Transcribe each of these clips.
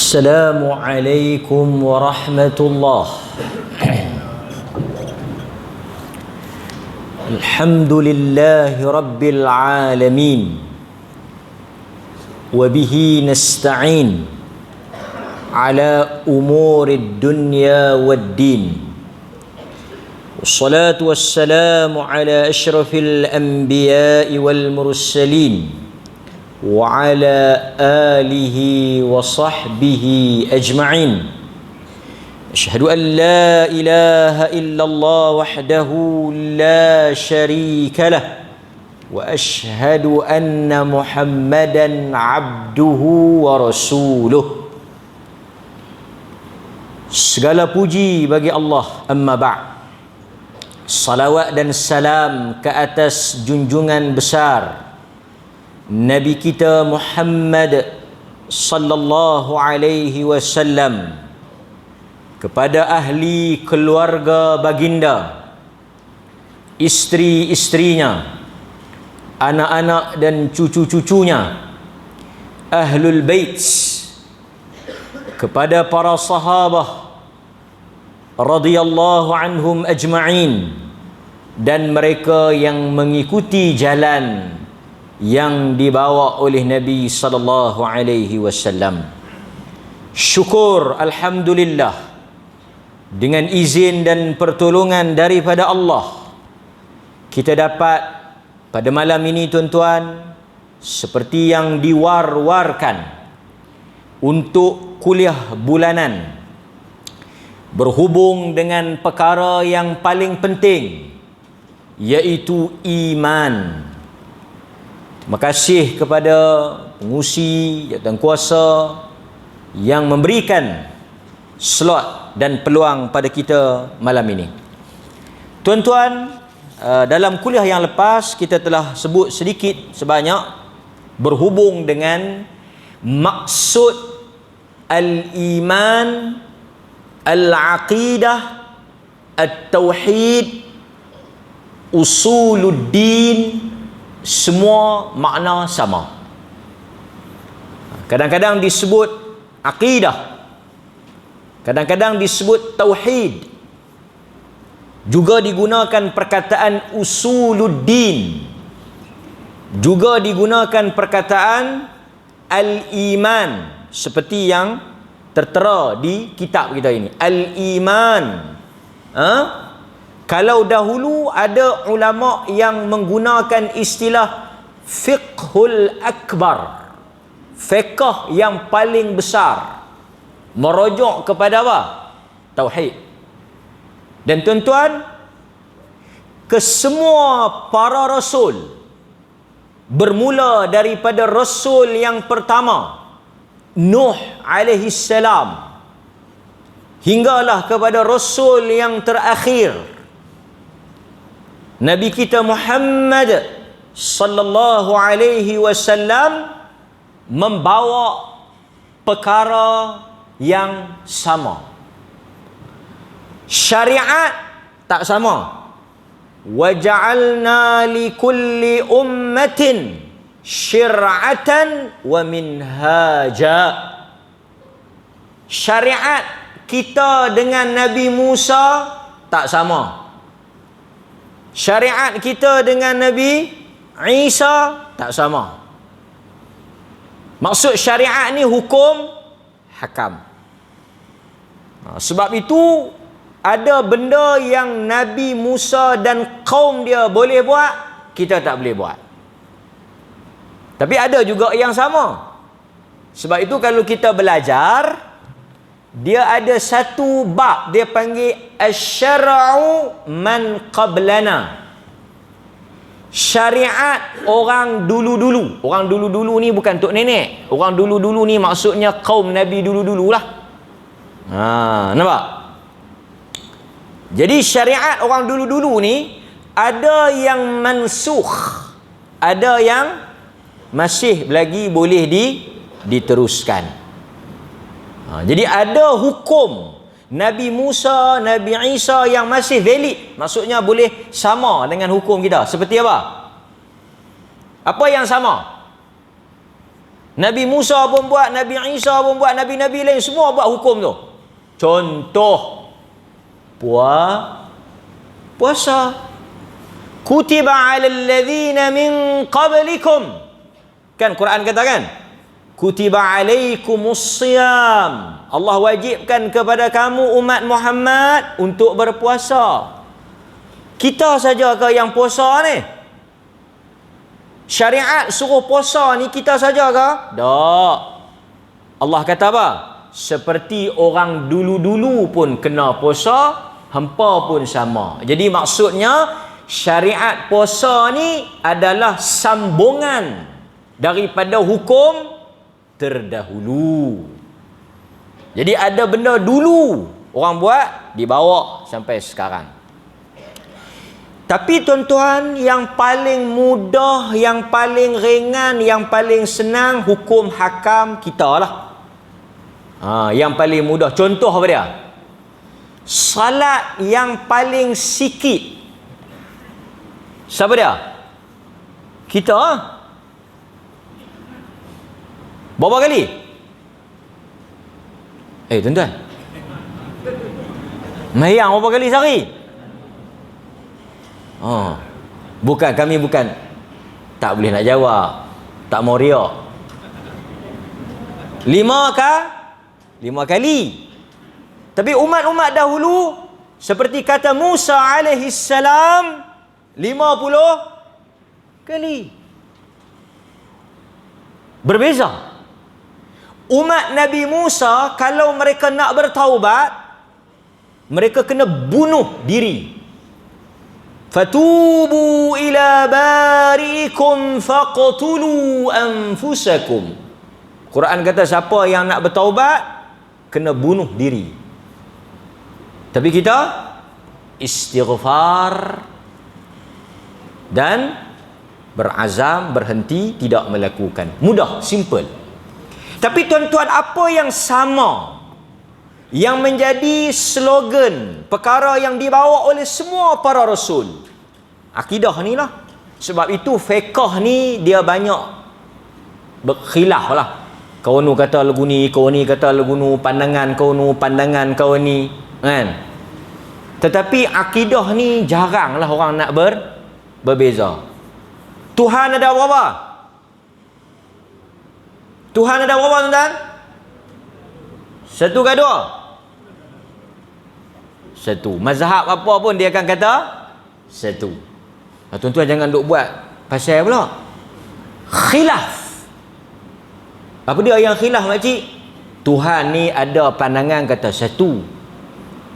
السلام عليكم ورحمة الله. الحمد لله رب العالمين وبه نستعين على أمور الدنيا والدين، والصلاة والسلام على أشرف الأنبياء والمرسلين وعلى آله وصحبه أجمعين. أشهد أن لا إله إلا الله وحده لا شريك له، وأشهد أن محمدا عبده ورسوله. Segala puji bagi Allah, amma ba'd. Salawat dan salam ke atas junjungan besar Nabi kita Muhammad sallallahu alaihi wasallam, kepada ahli keluarga baginda, isteri-isterinya, anak-anak dan cucu-cucunya, ahlul bait, kepada para sahabah radhiyallahu anhum ajma'in, dan mereka yang mengikuti jalan yang dibawa oleh Nabi sallallahu alaihi wasallam. Syukur, alhamdulillah, dengan izin dan pertolongan daripada Allah, kita dapat pada malam ini, tuan-tuan, seperti yang diwar-warkan, untuk kuliah bulanan berhubung dengan perkara yang paling penting, iaitu iman. Terima kasih kepada pengurusi jawatankuasa yang memberikan slot dan peluang pada kita malam ini. Tuan-tuan, dalam kuliah yang lepas kita telah sebut sedikit sebanyak berhubung dengan maksud al-iman, al-aqidah, at-tauhid, usuluddin. Semua makna sama. Kadang-kadang disebut akidah, kadang-kadang disebut tauhid, juga digunakan perkataan usuluddin, juga digunakan perkataan al-iman, seperti yang tertera di kitab kita ini, al-iman. Kalau dahulu ada ulama yang menggunakan istilah fiqhul akbar, fiqh yang paling besar, merujuk kepada apa? Tauhid. Dan tuan-tuan, kesemua para rasul, bermula daripada rasul yang pertama Nuh alaihi salam, hinggalah kepada rasul yang terakhir Nabi kita Muhammad sallallahu alaihi wasallam, membawa perkara yang sama. Syariat tak sama. Wa ja'alna likulli ummatin syir'atan wa minhaja. Syariat kita dengan Nabi Musa tak sama. Syariat kita dengan Nabi Isa tak sama. Maksud syariat ni hukum hakam. Sebab itu ada benda yang Nabi Musa dan kaum dia boleh buat, kita tak boleh buat. Tapi ada juga yang sama. Sebab itu kalau kita belajar, dia ada satu bab, dia panggil asy-syar'u man qablana. Syariat orang dulu-dulu. Orang dulu-dulu ni bukan tok nenek. Orang dulu-dulu ni maksudnya kaum Nabi dulu-dululah. Nampak? Jadi syariat orang dulu-dulu ni ada yang mansukh, ada yang masih lagi boleh diteruskan. Jadi ada hukum Nabi Musa, Nabi Isa yang masih valid, maksudnya boleh sama dengan hukum kita. Seperti apa? Apa yang sama? Nabi Musa pun buat, Nabi Isa pun buat, Nabi-Nabi lain semua buat hukum tu. Contoh puasa. Kutiba 'alal ladzina min qablikum. Kan Quran kata kan? Kutiba 'alaikumus shiyam. Allah wajibkan kepada kamu umat Muhammad untuk berpuasa. Kita saja ke yang puasa ni? Syariat suruh puasa ni kita saja ke? Tak. Allah kata apa? Seperti orang dulu-dulu pun kena puasa, hampa pun sama. Jadi maksudnya syariat puasa ni adalah sambungan daripada hukum terdahulu. Jadi ada benda dulu orang buat, dibawa sampai sekarang. Tapi tuan-tuan, yang paling mudah, yang paling ringan, yang paling senang, hukum hakam kita lah. Yang paling mudah. Contoh apa dia? Salat yang paling sikit, siapa dia? Kita. Berapa kali? Tuan-tuan, mayang berapa kali sehari? Kami bukan tak boleh nak jawab, tak mau riak. 5 kali. Tapi umat-umat dahulu seperti kata Musa alaihi salam 50 kali. Berbeza. Umat Nabi Musa kalau mereka nak bertaubat, mereka kena bunuh diri. Fatubu ila bari'ikum faqtulu anfusakum. Quran kata siapa yang nak bertaubat kena bunuh diri. Tapi kita istighfar dan berazam berhenti tidak melakukan. Mudah, simple. Tapi tuan-tuan, apa yang sama yang menjadi slogan, perkara yang dibawa oleh semua para rasul? Akidah ni lah. Sebab itu fiqh ni dia banyak berkhilaf lah. Kau ni kata lagu ni, kau ni kata lagu ni, pandangan kau ni, kan? Tetapi akidah ni jaranglah orang nak berbeza. Tuhan ada berapa? Tuhan ada berapa, tuan-tuan? 1 ke 2? 1. Mazhab apa pun dia akan kata 1. Tuan-tuan jangan duk buat pasal pula khilaf. Apa dia yang khilaf, makcik? Tuhan ni ada pandangan kata 1,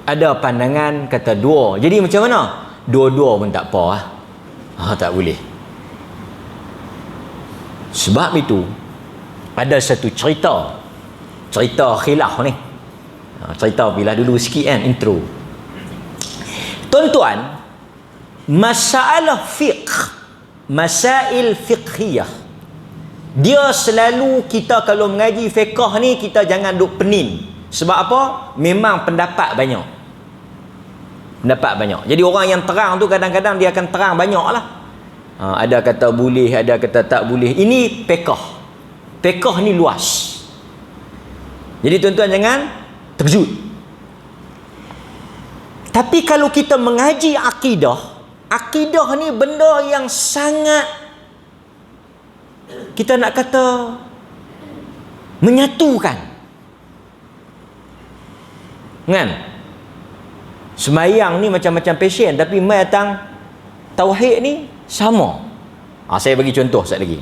ada pandangan kata 2. Jadi macam mana? Dua-dua pun tak apa lah. Tak boleh. Sebab itu ada satu cerita khilaf ni. Cerita bila dulu sikit kan, intro. Tuan-tuan, masalah masail fiqhiyah, dia selalu kita kalau mengaji fiqh ni, kita jangan duk penin. Sebab apa? Memang pendapat banyak. Jadi orang yang terang tu kadang-kadang dia akan terang banyak lah. Ada kata boleh, ada kata tak boleh. Ini fiqh ni luas. Jadi tuan-tuan jangan terkejut. Tapi kalau kita mengaji akidah ni benda yang sangat, kita nak kata, menyatukan. Kan? Semayang ni macam-macam pasien, tapi mai datang tauhid ni sama. Saya bagi contoh sekali lagi.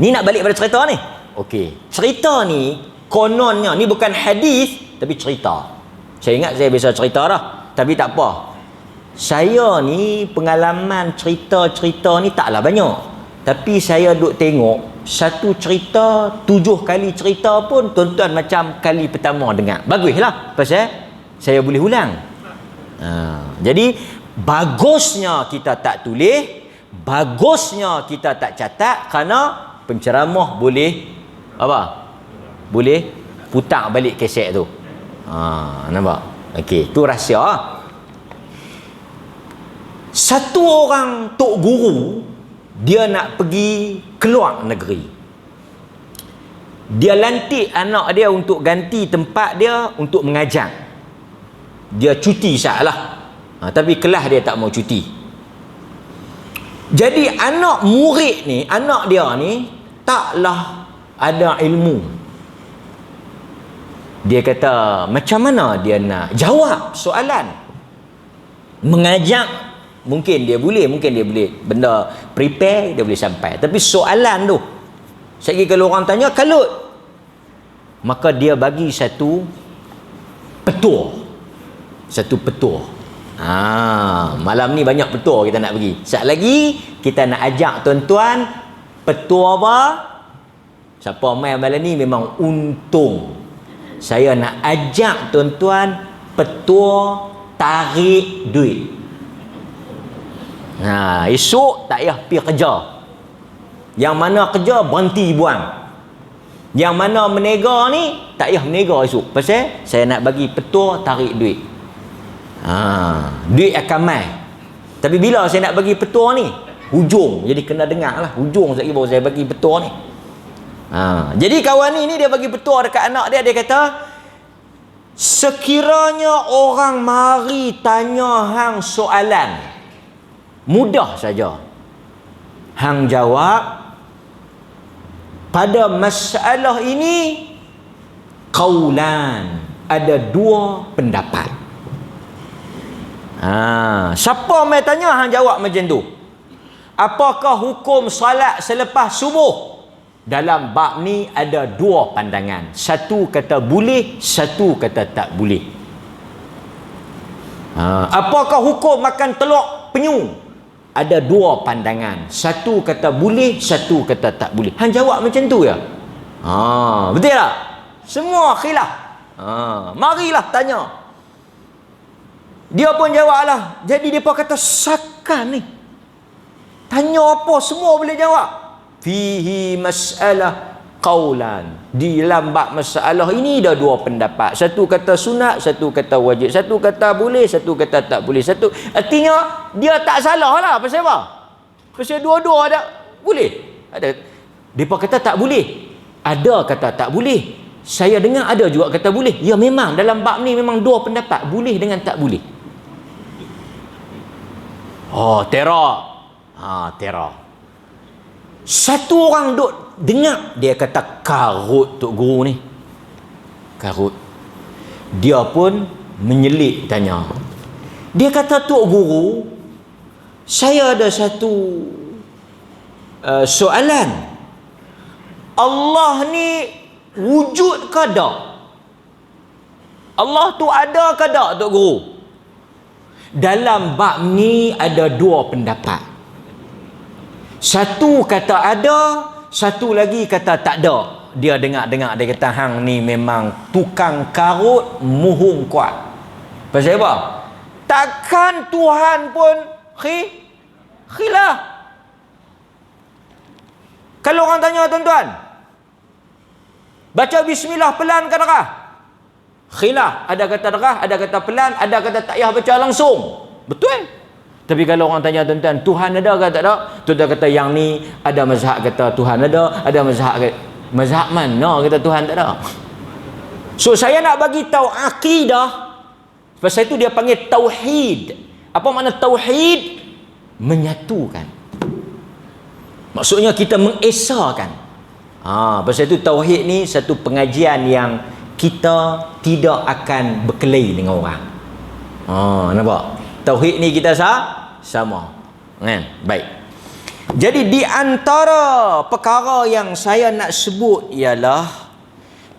Ni nak balik pada cerita ni. Okey, cerita ni kononnya ni bukan hadis tapi cerita. Saya ingat saya biasa cerita dah, tapi tak apa. Saya ni pengalaman cerita-cerita ni taklah banyak. Tapi saya duk tengok satu cerita 7 kali cerita pun tuan-tuan macam kali pertama dengar. Baguslah pasal saya boleh ulang. Jadi bagusnya kita tak tulis, bagusnya kita tak catat, kerana penceramah boleh apa? Boleh putar balik kaset tu. Nampak? Okey, tu rahsia. Satu orang tok guru, dia nak pergi keluar negeri. Dia lantik anak dia untuk ganti tempat dia untuk mengajar. Dia cuti salah. Tapi kelas dia tak mau cuti. Jadi anak murid ni, anak dia ni taklah ada ilmu. Dia kata, macam mana dia nak jawab soalan? Mengajak mungkin dia boleh, benda prepare dia boleh sampai. Tapi soalan tu, sekali kalau orang tanya kalut, maka dia bagi satu petua. Malam ni banyak petua kita nak bagi. Sekejap lagi kita nak ajak tuan-tuan petua apa? Siapa main malam ni memang untung. Saya nak ajak tuan-tuan petua tarik duit. Esok tak payah pergi kerja. Yang mana kerja berhenti buang. Yang mana menega ni tak payah menega esok. Pasal saya nak bagi petua tarik duit. Duit akan mai. Tapi bila saya nak bagi petua ni, hujung. Jadi kena dengar lah. Hujung sekali baru saya bagi petua ni. Jadi kawan ni dia bagi petua dekat anak dia. Dia kata, sekiranya orang mari tanya hang soalan, mudah saja. Hang jawab, pada masalah ini qaulan, ada dua pendapat. Siapa mai tanya hang jawab macam tu. Apakah hukum salat selepas subuh? Dalam bab ni ada dua pandangan. Satu kata boleh, satu kata tak boleh. Apakah hukum makan telur penyu? Ada dua pandangan. Satu kata boleh, satu kata tak boleh. Hang jawab macam tu ya? Betul tak? Semua khilaf. Marilah tanya. Dia pun jawablah. Jadi dia pun kata, sakan ni, tanya apa semua boleh jawab. Fihi mas'alah qaulan. Di dalam bab masalah ini ada dua pendapat. Satu kata sunat, satu kata wajib. Satu kata boleh, satu kata tak boleh. Artinya dia tak salah lah. Pasal apa? Pasal dua-dua ada boleh. Depa kata tak boleh. Ada kata tak boleh. Saya dengar ada juga kata boleh. Ya memang dalam bab ni memang dua pendapat, boleh dengan tak boleh. Terah. Satu orang duk dengar, dia kata karut Tok Guru ni. Karut. Dia pun menyelit tanya. Dia kata, Tok Guru, saya ada satu soalan. Allah ni wujud ke tak? Allah tu ada ke tak, Tok Guru? Dalam bab ni ada dua pendapat. Satu kata ada, satu lagi kata tak ada. Dia dengar-dengar, dia kata hang ni memang tukang karut, muhung kuat. Pasal apa? Takkan Tuhan pun khilaf. Kalau orang tanya tuan-tuan, baca bismillah pelan ke derah? Khilaf. Ada kata derah, ada kata pelan, ada kata tak payah baca langsung. Betul? Tapi kalau orang tanya tuan-tuan, Tuhan ada ke tak ada? Tuan-tuan kata yang ni ada mazhab kata Tuhan ada mazhab kata, mazhab mana kata Tuhan tak ada? So saya nak bagi tahu akidah. Pasal itu dia panggil tauhid. Apa makna tauhid? Menyatukan. Maksudnya kita mengesahkan. Pasal itu tauhid ni satu pengajian yang kita tidak akan berkelahi dengan orang. Nampak? Tauhid ni kita sama. Kan? Baik. Jadi di antara perkara yang saya nak sebut ialah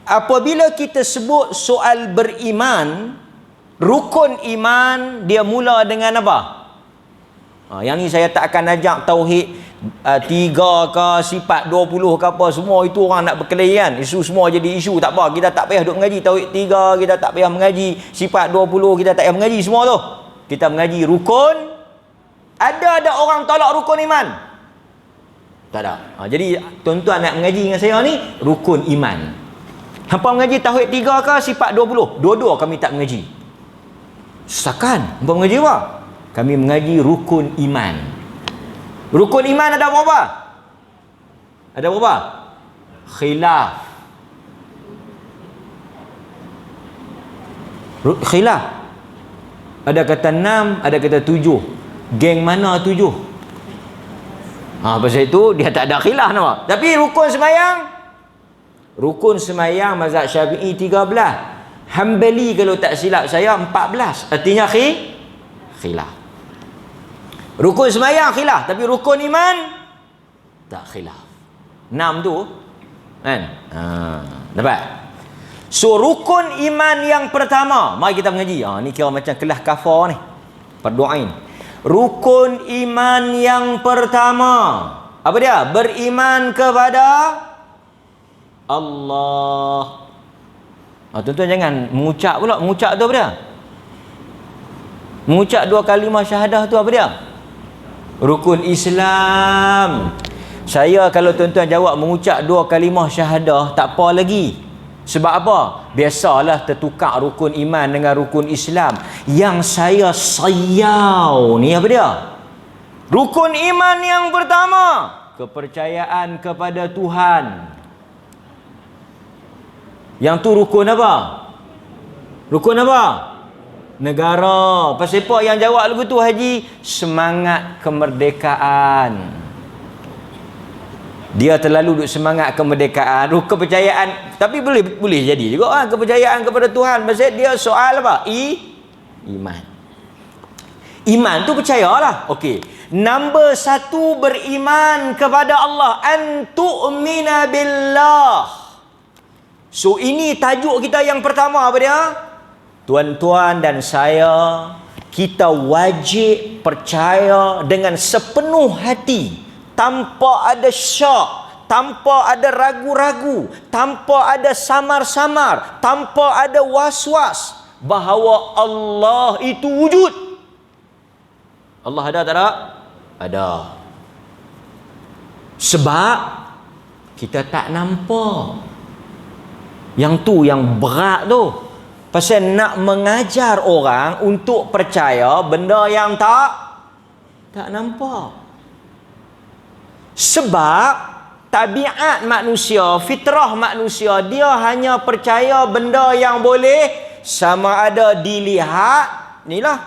apabila kita sebut soal beriman, rukun iman dia mula dengan apa? Yang ni saya tak akan ajak tauhid 3 ke sifat 20 ke apa, semua itu orang nak berkelahi kan. Isu semua jadi isu, tak apa, kita tak payah duk mengaji tauhid 3, kita tak payah mengaji sifat 20, kita tak payah mengaji semua tu. Kita mengaji rukun. Ada orang tolak rukun iman? Tak ada. Jadi tuan-tuan nak mengaji dengan saya ni rukun iman. Hampa mengaji tauhid 3 ke sifat 20? Dua-dua kami tak mengaji. Sakan. Hampa mengaji apa? Kami mengaji rukun iman. Rukun iman ada berapa? Ada berapa? Khilaf. Khilaf. Ada kata 6, ada kata 7. Geng mana 7? Pasal itu dia tak ada khilaf nama. Tapi rukun semayang mazhab Syafi'i 13. Hambali kalau tak silap saya 14. Artinya khilaf. Rukun semayang khilaf, tapi rukun iman tak khilaf. 6 tu kan? Dapat? So rukun iman yang pertama, mari kita mengaji. Ni kira macam kelas kafar ni. Perdoain. Rukun iman yang pertama, apa dia? Beriman kepada Allah. Tuan-tuan jangan mengucap pula. Mengucap tu apa dia? Mengucap 2 kalimah syahadah tu apa dia? Rukun Islam. Saya kalau tuan-tuan jawab mengucap 2 kalimah syahadah, tak apa lagi. Sebab apa? Biasalah tertukar rukun iman dengan rukun Islam. Yang saya sayau ni apa dia? Rukun iman yang pertama, kepercayaan kepada Tuhan. Yang tu rukun apa? Rukun apa? Negara. Pasal apa yang jawab lagu tu Haji? Semangat kemerdekaan. Dia terlalu duk semangat kemerdekaan, kepercayaan, tapi boleh jadi juga kepercayaan kepada Tuhan. Pasal dia soal apa? Iman. Iman tu percayalah. Okey. Nombor 1 beriman kepada Allah. An tu'mina billah. So ini tajuk kita yang pertama apa dia? Tuan-tuan dan saya, kita wajib percaya dengan sepenuh hati, tanpa ada syak, tanpa ada ragu-ragu, tanpa ada samar-samar, tanpa ada was-was, bahawa Allah itu wujud. Allah ada tak ada? Ada. Sebab kita tak nampak. Yang tu yang berat tu. Pasal nak mengajar orang untuk percaya benda yang tak nampak. Sebab tabiat manusia, fitrah manusia, dia hanya percaya benda yang boleh sama ada dilihat, inilah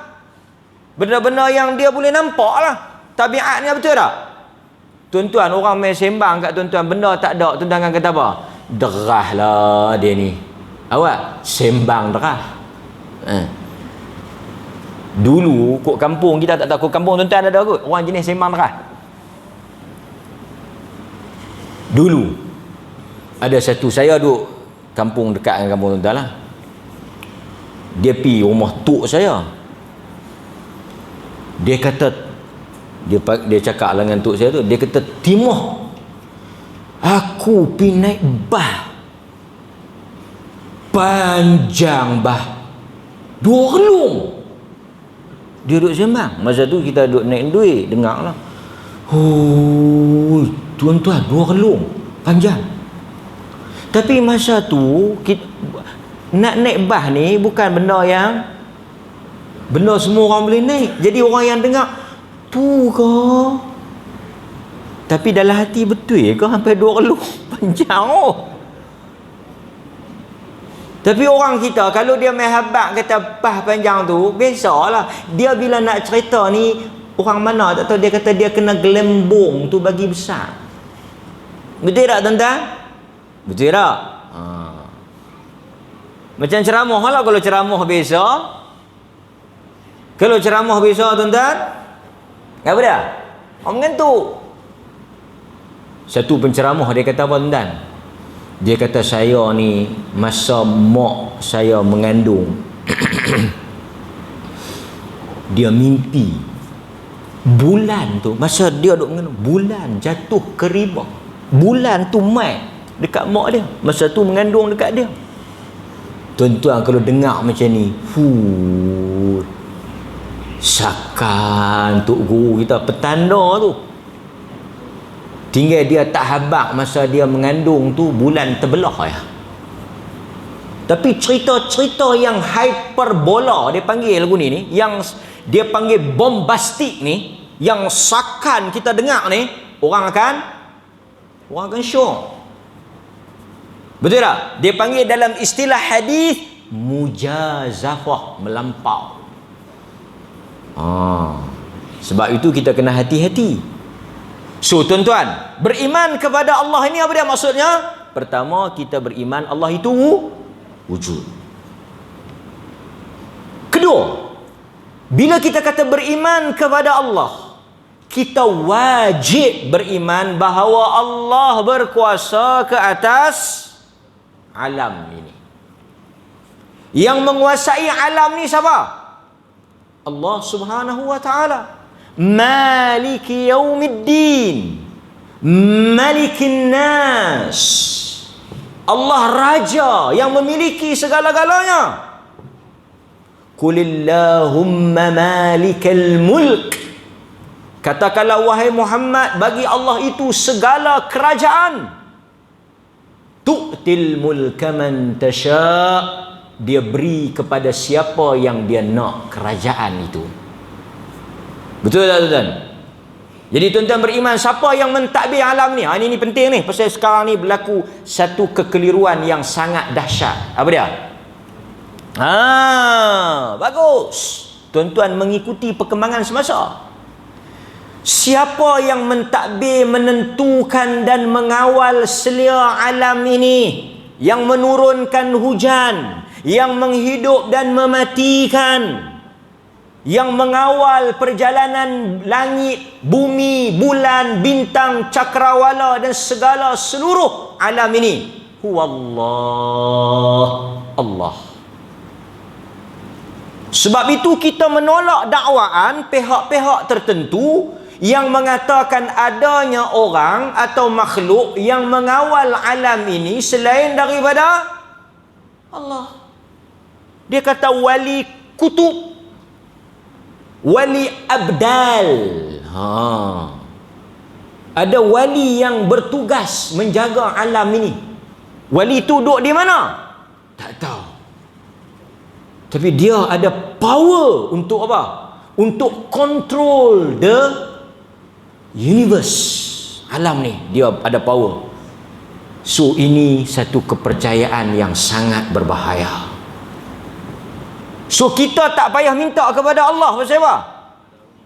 benda-benda yang dia boleh nampak lah. Tabiatnya betul tak? Tuan-tuan, orang main sembang kat tuan-tuan, benda tak ada, tuan-tuan akan kata apa? Derah lah dia ni. Awak sembang derah. Dulu kok kampung kita tak tahu, kok kampung tuan-tuan ada kot orang jenis sembang derah. Dulu ada satu, saya duduk kampung dekat dengan kampung tuan-tuan lah. Dia pergi rumah tok saya. Dia kata, dia cakap dengan tok saya tu, dia kata, Timah, aku pergi naik bah panjang bah 2 relung. Dia duduk sembang. Masa tu kita duduk naik duit, dengar lah. Tuan-tuan, 2 relung panjang. Tapi masa tu kita, nak naik bah ni bukan benda semua orang boleh naik. Jadi orang yang dengar tu ke, tapi dalam hati betul ke sampai 2 relung panjang. Tapi orang kita kalau dia main habak kata bah panjang tu, biasalah dia bila nak cerita ni orang mana tak tahu, dia kata dia kena gelembung tu bagi besar. Betul tak tuan-tuan? Betul tak? Macam ceramah lah. Kalau ceramah biasa, tuan-tuan, apa dia? Orang mengantuk. Satu penceramah dia kata apa tuan-tuan? Dia kata, saya ni masa mak saya mengandung dia mimpi bulan tu, masa dia duk mengandung, bulan jatuh ke riba. Bulan tu mai dekat mak dia, masa tu mengandung dekat dia. Tuan-tuan kalau dengar macam ni, sakan tok guru kita petanda tu. Tinggal dia tak habaq masa dia mengandung tu bulan terbelah ya. Tapi cerita-cerita yang hyperbola dia panggil lagu ni, yang dia panggil bombastik ni, yang sakan kita dengar ni, orang akan syok. Betul tak? Dia panggil dalam istilah hadis mujazafah, melampau. Sebab itu kita kena hati-hati. So tuan-tuan, beriman kepada Allah ini apa dia maksudnya? Pertama, kita beriman Allah itu wujud. Kedua, bila kita kata beriman kepada Allah, kita wajib beriman bahawa Allah berkuasa ke atas alam ini. Yang menguasai alam ni siapa? Allah Subhanahu wa ta'ala. Maliki yaumiddin, Malikin nas. Allah raja yang memiliki segala-galanya. Qulillahumma malikal mulk. Katakanlah wahai Muhammad, bagi Allah itu segala kerajaan. Tu'til mulka man tasha'. Dia beri kepada siapa yang dia nak kerajaan itu. Betul tak tuan-tuan? Jadi tuan-tuan beriman, siapa yang mentadbir alam ni? Ini penting ni, pasal sekarang ni berlaku satu kekeliruan yang sangat dahsyat. Apa dia? Bagus. Tuan-tuan mengikuti perkembangan semasa. Siapa yang mentadbir, menentukan dan mengawal selia alam ini, yang menurunkan hujan, yang menghidup dan mematikan, yang mengawal perjalanan langit, bumi, bulan, bintang, cakrawala dan segala seluruh alam ini, huwallah, Allah. Sebab itu kita menolak dakwaan pihak-pihak tertentu yang mengatakan adanya orang atau makhluk yang mengawal alam ini selain daripada Allah. Dia kata wali kutub, wali abdal. Ada wali yang bertugas menjaga alam ini. Wali itu duduk di mana? Tak tahu. Tapi dia ada power untuk apa? Untuk control the universe. Alam ni dia ada power. So ini satu kepercayaan yang sangat berbahaya. So kita tak payah minta kepada Allah. Pasal apa?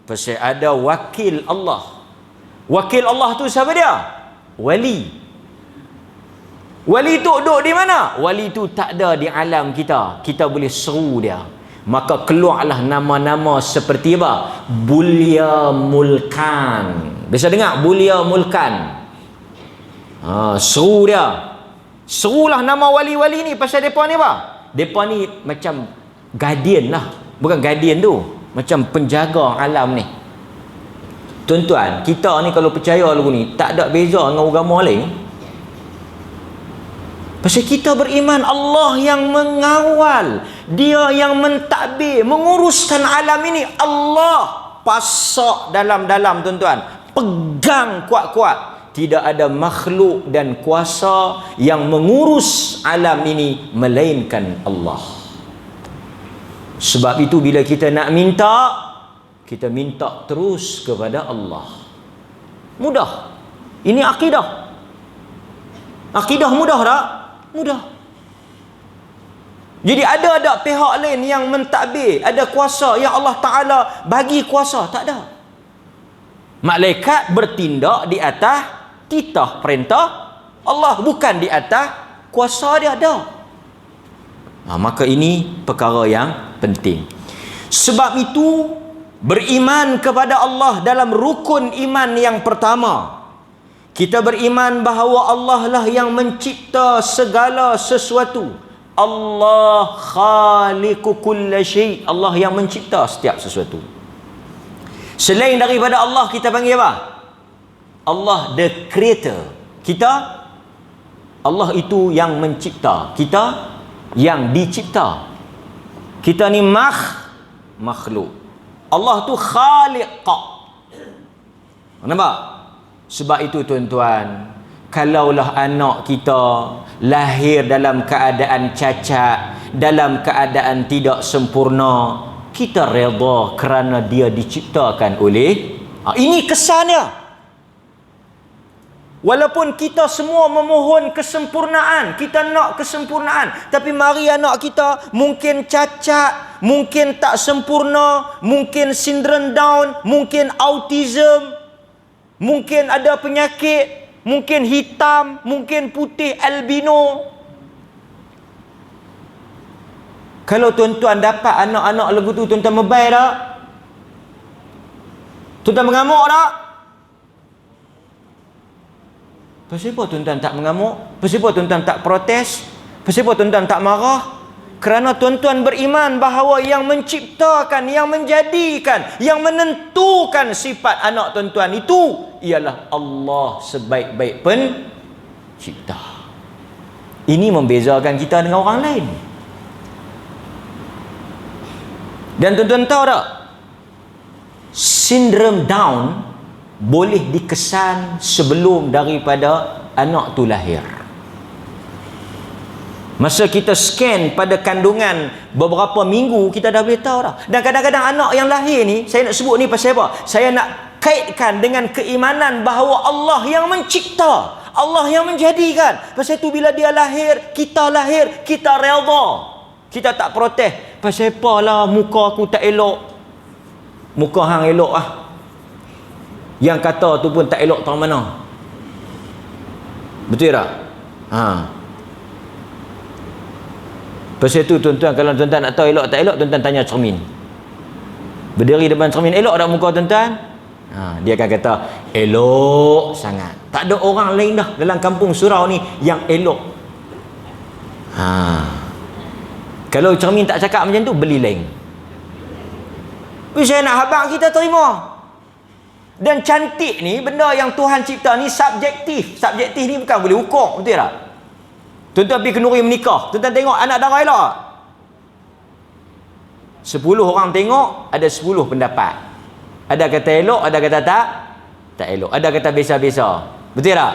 Pasal ada wakil Allah. Wakil Allah tu siapa dia? Wali. Wali tu duduk di mana? Wali tu tak ada di alam kita. Kita boleh seru dia. Maka keluarlah nama-nama seperti apa? Bulia Mulkan. Biasa dengar Bulia Mulkan. Seru dia. Serulah nama wali-wali ni. Pasal mereka ni apa? Mereka ni macam guardian lah. Bukan guardian tu, macam penjaga alam ni. Tuan-tuan, kita ni kalau percaya lagu ni tak ada beza dengan agama lain. Pasal kita beriman Allah yang mengawal, dia yang mentadbir, menguruskan alam ini. Allah pasak dalam-dalam tuan-tuan, pegang kuat-kuat. Tidak ada makhluk dan kuasa yang mengurus alam ini melainkan Allah. Sebab itu bila kita nak minta, kita minta terus kepada Allah. Mudah. Ini akidah. Akidah mudah tak? Mudah. Jadi ada pihak lain yang mentadbir, ada kuasa yang Allah Ta'ala bagi kuasa? Tak ada. Malaikat bertindak di atas titah perintah Allah, bukan di atas kuasa dia ada. Maka ini perkara yang penting. Sebab itu beriman kepada Allah dalam rukun iman yang pertama. Kita beriman bahawa Allah lah yang mencipta segala sesuatu. Allah khaliqu kulla syai'. Allah yang mencipta setiap sesuatu. Selain daripada Allah kita panggil apa? Allah the creator. Kita Allah itu yang mencipta, kita yang dicipta. Kita ni makhluk. Allah tu khaliq. Nampak? Sebab itu tuan-tuan, kalaulah anak kita lahir dalam keadaan cacat, dalam keadaan tidak sempurna, kita redha kerana dia diciptakan oleh ini kesannya. Walaupun kita semua memohon kesempurnaan, kita nak kesempurnaan, tapi mari anak kita mungkin cacat, mungkin tak sempurna, mungkin sindrom Down, mungkin autism, mungkin ada penyakit, mungkin hitam, mungkin putih, albino. Kalau tuan-tuan dapat anak-anak lagu tu, tuan-tuan membayar tak? Tuan-tuan mengamuk tak? Pasal apa tuan-tuan tak mengamuk? Pasal apa tuan-tuan tak protes? Pasal apa tuan-tuan tak marah? Kerana tuan-tuan beriman bahawa yang menciptakan, yang menjadikan, yang menentukan sifat anak tuan-tuan itu ialah Allah sebaik-baik pencipta. Ini membezakan kita dengan orang lain. Dan tuan-tuan tahu tak? Sindrom Down boleh dikesan sebelum daripada anak tu lahir. Masa kita scan pada kandungan beberapa minggu, kita dah boleh tahu dah. Dan kadang-kadang anak yang lahir ni, saya nak sebut ni pasal apa? Saya nak kaitkan dengan keimanan bahawa Allah yang mencipta, Allah yang menjadikan. Pasal tu bila dia lahir, kita redha. Kita tak protes. Pasal apalah muka aku tak elok? Muka hang elok ah. Yang kata tu pun tak elok tahu mana. Betul tak? Pasal tu tuan-tuan, kalau tuan-tuan nak tahu elok tak elok, tuan-tuan tanya cermin. Berdiri depan cermin, elok tak muka tuan-tuan? Dia akan kata elok sangat. Tak ada orang lain dah dalam kampung surau ni yang elok. Kalau cermin tak cakap macam tu, beli lain. Tapi saya nak habang kita terima. Dan cantik ni, benda yang Tuhan cipta ni subjektif. Subjektif ni bukan boleh ukur, betul tak? Tuan-tuan pergi kenduri menikah, tuan-tuan tengok anak dara elok tak? 10 orang tengok, ada 10 pendapat. Ada kata elok, ada kata tak elok. Ada kata biasa-biasa. Betul tak?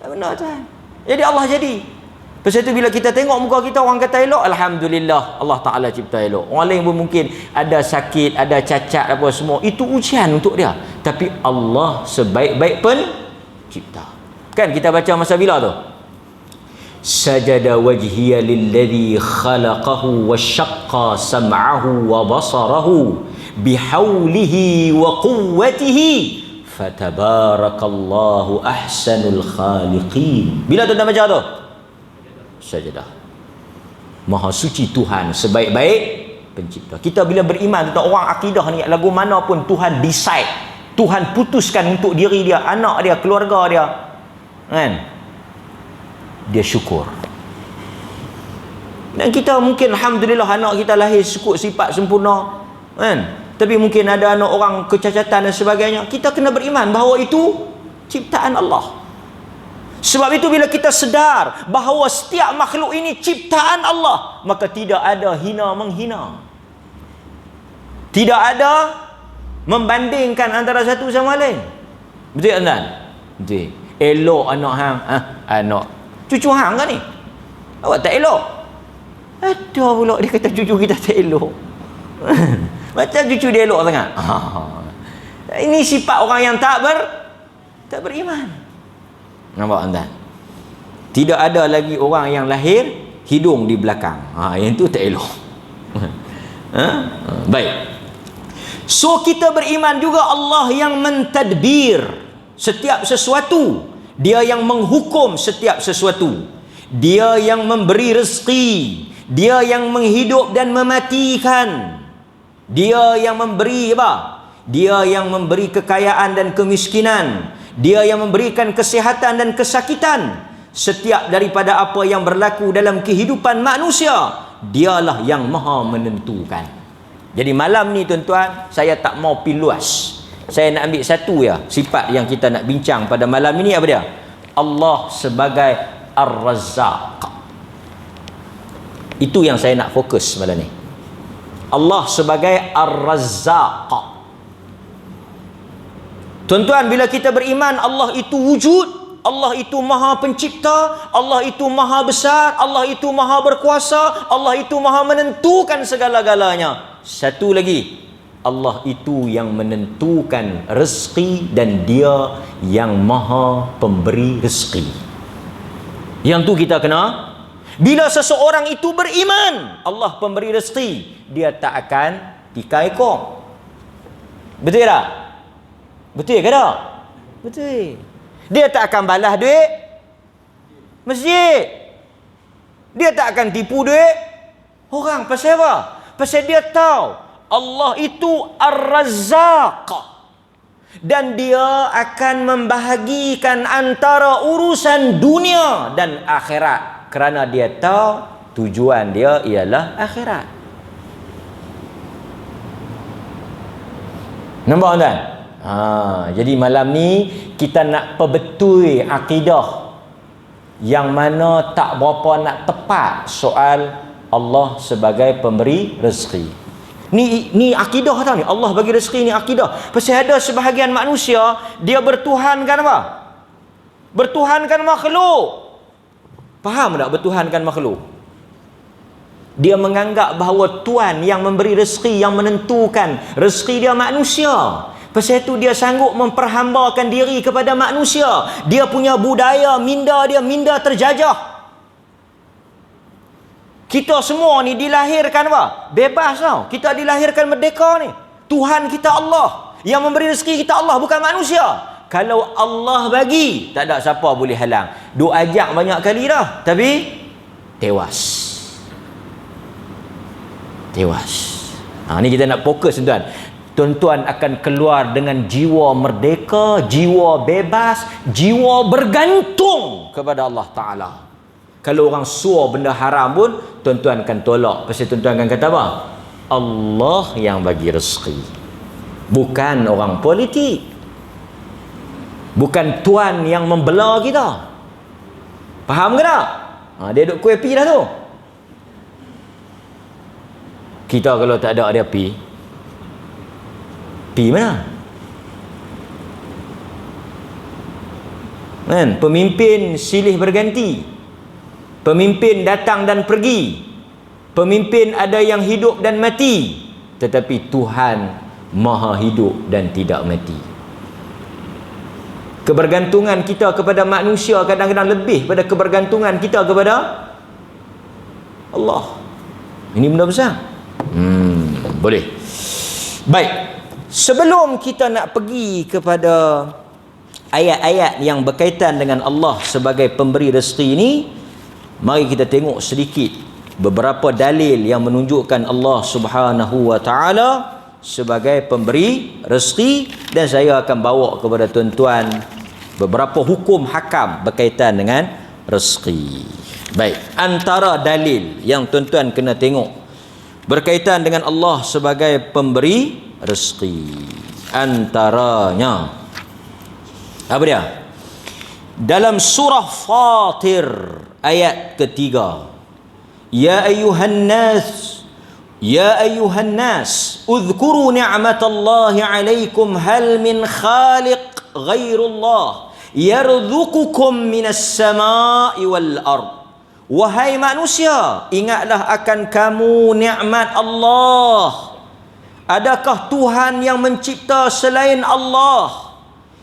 Tak benar tuan. Jadi Allah jadi. Pasal tu bila kita tengok muka kita, orang kata elok, alhamdulillah Allah Ta'ala cipta elok. Orang lain pun mungkin ada sakit, ada cacat apa semua, itu ujian untuk dia. Tapi Allah sebaik-baik pencipta. Kan kita baca masa bila tu? Sajada wajhiya lilladhi khalaqahu wa syaqqa sam'ahu wa basarahu bihawlihi wa quwwatihi fatabarakallahu ahsanul khaliqin. Bila tu dah baca tu? Sajadah. Maha suci Tuhan sebaik-baik pencipta. Kita bila beriman tentang orang akidah ni, lagu mana pun Tuhan decide, Tuhan putuskan untuk diri dia, anak dia, keluarga dia, kan, dia syukur. Dan kita mungkin alhamdulillah anak kita lahir cukup sifat sempurna, kan, tapi mungkin ada anak orang kecacatan dan sebagainya. Kita kena beriman bahawa itu ciptaan Allah. Sebab itu bila kita sedar bahawa setiap makhluk ini ciptaan Allah, maka tidak ada hina menghina. Tidak ada membandingkan antara satu sama lain. Betul tak? Betul. Elok anak hang, anak cucu hang kan ni? Awak tak elok. Ada pula dia kata cucu kita tak elok. Macam cucu dia elok sangat. Ini sifat orang yang tak beriman. Nampak tuan? Tidak ada lagi orang yang lahir hidung di belakang. Yang tu tak elok. Baik. So kita beriman juga Allah yang mentadbir setiap sesuatu. Dia yang menghukum setiap sesuatu. Dia yang memberi rezeki. Dia yang menghidup dan mematikan. Dia yang memberi apa? Dia yang memberi kekayaan dan kemiskinan. Dia yang memberikan kesihatan dan kesakitan. Setiap daripada apa yang berlaku dalam kehidupan manusia, dialah yang maha menentukan. Jadi malam ni tuan-tuan, saya tak mau pi luas. Saya nak ambil satu ya, sifat yang kita nak bincang pada malam ini. Apa dia? Allah sebagai Ar-Razzaq. Itu yang saya nak fokus malam ni. Allah sebagai Ar-Razzaq. Tuan-tuan, bila kita beriman Allah itu wujud, Allah itu maha pencipta, Allah itu maha besar, Allah itu maha berkuasa, Allah itu maha menentukan segala-galanya. Satu lagi, Allah itu yang menentukan rezeki dan dia yang maha pemberi rezeki. Yang tu kita kena. Bila seseorang itu beriman, Allah pemberi rezeki, dia tak akan tikar ekor. Betul tak? Betul ke tak? Betul. Dia tak akan balas duit masjid. Dia tak akan tipu duit orang. Pasal apa? Pasal dia tahu Allah itu Ar-Razzaq, dan dia akan membahagikan antara urusan dunia dan akhirat, kerana dia tahu tujuan dia ialah akhirat. Nampak tuan? Jadi malam ni kita nak perbetul akidah yang mana tak berapa nak tepat soal Allah sebagai pemberi rezeki. Ni akidah tau ni. Allah bagi rezeki ni akidah. Pasal ada sebahagian manusia dia bertuhankan apa? Bertuhankan makhluk. Faham tak bertuhankan makhluk? Dia menganggap bahawa Tuhan yang memberi rezeki, yang menentukan rezeki dia manusia. Pasal itu dia sanggup memperhambakan diri kepada manusia. Dia punya budaya, minda dia, minda terjajah. Kita semua ni dilahirkan apa? Bebas tau. Kita dilahirkan merdeka ni. Tuhan kita Allah. Yang memberi rezeki kita Allah, bukan manusia. Kalau Allah bagi, tak ada siapa boleh halang. Duk ajak banyak kali dah, tapi tewas. Tewas. Ni kita nak fokus tuan. Tuan-tuan akan keluar dengan jiwa merdeka, jiwa bebas, jiwa bergantung kepada Allah Ta'ala. Kalau orang suruh benda haram pun, tuan-tuan akan tolak. Pasal tuan-tuan akan kata apa? Allah yang bagi rezeki, bukan orang politik, bukan tuan yang membela kita. Faham ke tak? Dia duduk kuih pi dah tu. Kita kalau tak ada dia pi mana? Kan? Pemimpin silih berganti. Pemimpin datang dan pergi. Pemimpin ada yang hidup dan mati. Tetapi Tuhan maha hidup dan tidak mati. Kebergantungan kita kepada manusia kadang-kadang lebih pada kebergantungan kita kepada Allah. Ini benda besar. Boleh. Baik. Sebelum kita nak pergi kepada ayat-ayat yang berkaitan dengan Allah sebagai pemberi rezeki ini, mari kita tengok sedikit beberapa dalil yang menunjukkan Allah Subhanahu wa taala sebagai pemberi rezeki, dan saya akan bawa kepada tuan-tuan beberapa hukum hakam berkaitan dengan rezeki. Baik, antara dalil yang tuan-tuan kena tengok berkaitan dengan Allah sebagai pemberi rezeki, antaranya apa dia? Dalam surah Fatir ayat ketiga, Ya ayuhan nas udhkuru ni'matallahi alaikum hal min khaliq ghairullah yarzuqukum minas sama'i wal ard. Wahai manusia, ingatlah akan kamu nikmat Allah. Adakah Tuhan yang mencipta selain Allah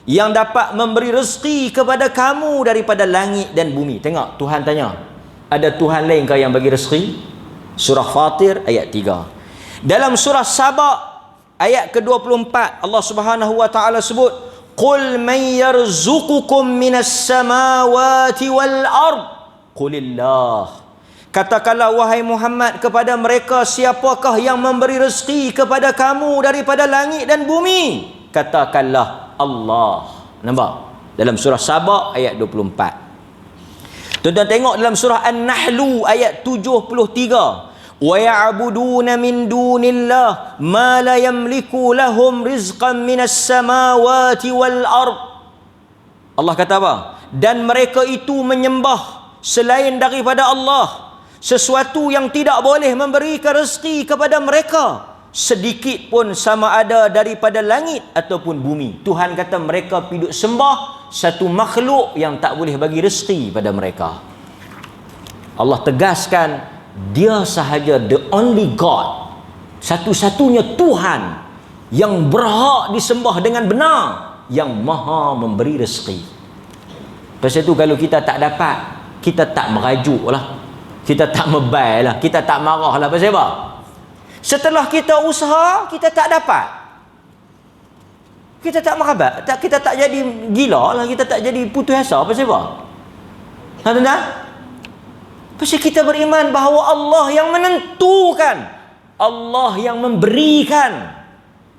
yang dapat memberi rezeki kepada kamu daripada langit dan bumi? Tengok, Tuhan tanya, ada Tuhan lain kah yang bagi rezeki? Surah Fatir ayat 3. Dalam surah Saba ayat ke-24, Allah Subhanahu wa taala sebut, Qul man yarzuqukum minas samawati wal ard. Qulillah. Katakanlah wahai Muhammad kepada mereka, siapakah yang memberi rezeki kepada kamu daripada langit dan bumi? Katakanlah Allah. Nampak? Dalam surah Saba ayat 24. Tuan-tuan tengok dalam surah An-Nahl ayat 73. Wa ya'buduna min dunillah ma la yamliku lahum rizqan minas samawati wal ard. Allah kata apa? Dan mereka itu menyembah selain daripada Allah sesuatu yang tidak boleh memberikan rezeki kepada mereka sedikit pun, sama ada daripada langit ataupun bumi. Tuhan kata mereka piduk sembah satu makhluk yang tak boleh bagi rezeki pada mereka. Allah tegaskan dia sahaja the only God, satu-satunya Tuhan yang berhak disembah dengan benar, yang maha memberi rezeki. Pasal tu kalau kita tak dapat, kita tak merajuk lah, kita tak mebay lah, kita tak marah lah. Pasal apa? Setelah kita usaha, kita tak dapat, kita tak merabat, kita tak jadi gila lah, kita tak jadi putus asa. Pasal apa? Ha, tuan-tuan? Pasal kita beriman bahawa Allah yang menentukan, Allah yang memberikan.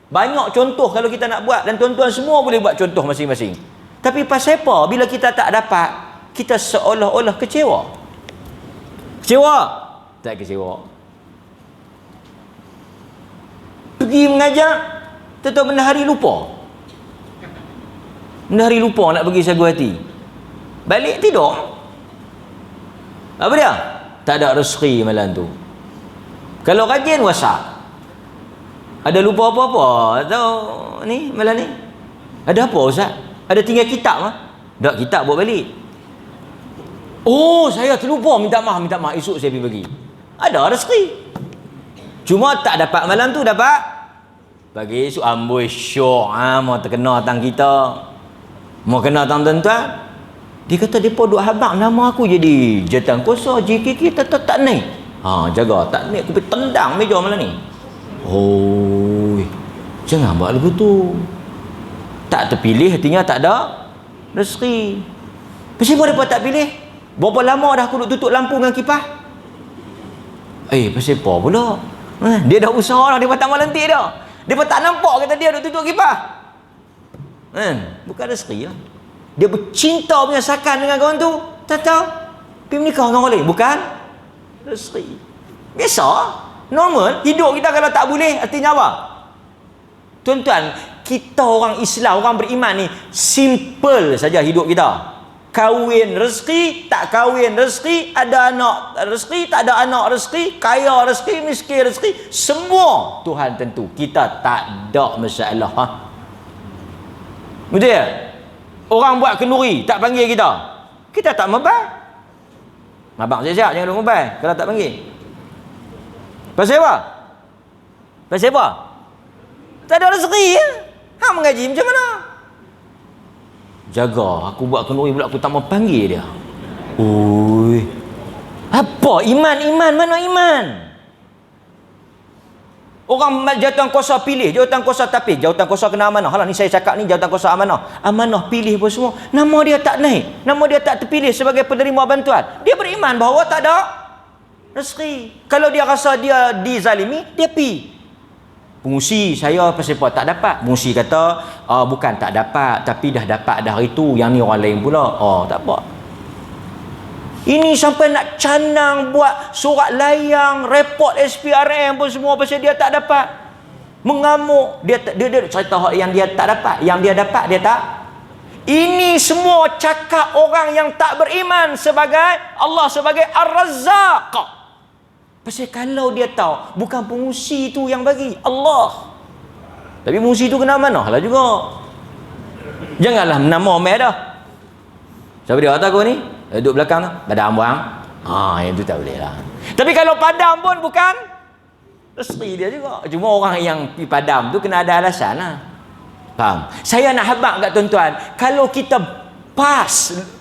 Banyak contoh kalau kita nak buat, dan tuan-tuan semua boleh buat contoh masing-masing. Tapi pasal apa bila kita tak dapat, kita seolah-olah kecewa? Kecewa? Tak kecewa. Pergi mengajar, tentu benda hari lupa. Benda hari lupa nak pergi sagu hati. Balik tidur. Apa dia? Tak ada rezeki malam tu. Kalau rajin WhatsApp, ada lupa apa-apa atau ni malam ni? Ada apa Ustaz? Ada tinggal kitab mah? Tak, kitab buat balik. Oh, saya terlupa, minta maaf, esok saya pergi bagi. Ada rezeki. Cuma tak dapat malam tu, dapat bagi esok. Amboi syok, mau terkena tang kita. Mau kena tang tuan-tuan. Dia kata depa duk habaq nama aku jadi jawatan kuasa JKK, tak naik. Ha, jaga tak naik, aku pergi tendang meja malam ni. Oh, jangan buat lagu tu. Tak terpilih artinya tak ada rezeki. Pasal apa mereka tak pilih? Berapa lama dah aku duk tutup lampu dengan kipas? Pasal apa pula? Dia dah usaha dah, dia tak mahu lentik dah. Dia tak nampak kata dia duk tutup kipas. Bukan rezeki lah. Dia bercinta punya sakan dengan kawan tu, tak tahu pergi menikah dengan orang lain, bukan rezeki. Biasa, normal. Hidup kita kalau tak boleh, artinya apa? Tuan-tuan, kita orang Islam, orang beriman ni simple saja hidup kita. Kahwin rezeki, tak kahwin rezeki, ada anak rezeki, tak ada anak rezeki, kaya rezeki, miskin rezeki, semua Tuhan tentu. Kita tak ada masalah. Betul ya? Orang buat kenduri tak panggil kita, kita tak mobile. Abang siap-siap jangan duk mobile kalau tak panggil. Pasal apa? Pasal apa? Tak ada rezeki ya? Hang mengaji macam mana? Jaga, aku buat kenduri pula aku tak mau panggil dia. Oi. Apa iman? Mana iman? Orang jawatan kuasa pilih, jawatan kuasa tapis, jawatan kuasa kena amanah. Halah ni saya cakap ni jawatan kuasa amanah. Amanah pilih pun semua, nama dia tak naik, nama dia tak terpilih sebagai penerima bantuan. Dia beriman bahawa tak ada rezeki. Kalau dia rasa dia dizalimi, dia pi. Pengusi saya pasal apa tak dapat. Pengusi kata, bukan tak dapat, tapi dah dapat dah hari tu, yang ni orang lain pula. Tak apa. Ini sampai nak canang buat surat layang, report SPRM pun semua pasal dia tak dapat. Mengamuk. Dia cerita yang dia tak dapat, yang dia dapat dia tak. Ini semua cakap orang yang tak beriman sebagai Allah sebagai Ar-Razzaq. Pasal kalau dia tahu bukan pengusi tu yang bagi, Allah. Tapi pengusi tu kena amanah lah juga. Janganlah nama Omar dah. Siapa dia kata aku ni? Duduk belakang tu, padam buang. Yang tu tak boleh lah. Tapi kalau padam pun bukan rezeki dia juga. Cuma orang yang pergi padam tu kena ada alasan lah. Faham? Saya nak habaq kat tuan-tuan, kalau kita pas,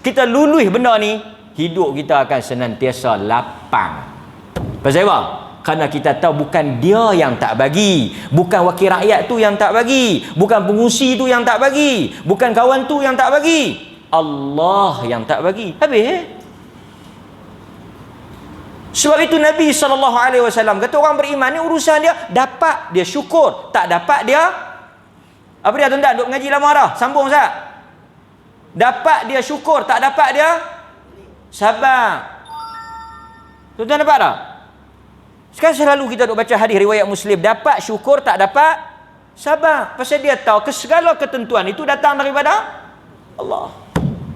kita luluh benda ni, hidup kita akan senantiasa lapang. Pasal apa? Kerana kita tahu bukan dia yang tak bagi, bukan wakil rakyat tu yang tak bagi, bukan pengusi tu yang tak bagi, bukan kawan tu yang tak bagi, Allah yang tak bagi. Habis Sebab itu Nabi SAW kata orang beriman ni urusan dia, dapat dia syukur, tak dapat dia apa dia tuan-tuan? Duk mengaji lama dah, sambung Ustaz. Dapat dia syukur, tak dapat dia sabar. Tuan-tuan dapat tak? Sekarang selalu kita duk baca hadis riwayat Muslim, dapat syukur, tak dapat sabar. Pasal dia tahu segala ketentuan itu datang daripada Allah.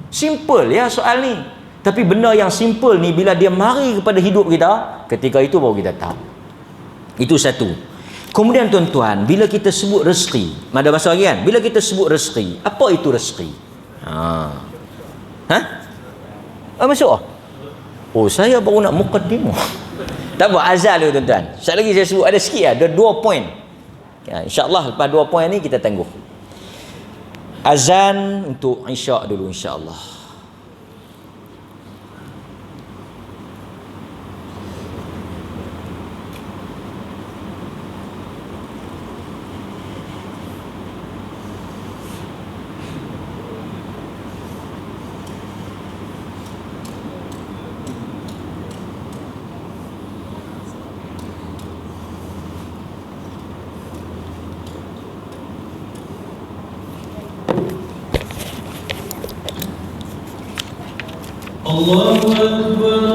Simple ya soal ni. Tapi benda yang simple ni bila dia mari kepada hidup kita, ketika itu baru kita tahu. Itu satu. Kemudian tuan-tuan, bila kita sebut rezeki, ada masa lagi kan? Bila kita sebut rezeki, apa itu rezeki? Masuk? Saya baru nak mukaddimah. Tak apa, azal dulu tuan-tuan. Sekali lagi saya sebut ada sikit lah, ada 2 poin Ya, insya-Allah lepas 2 poin ni kita tangguh. Azan untuk Isyak dulu insya-Allah. Allahu Akbar,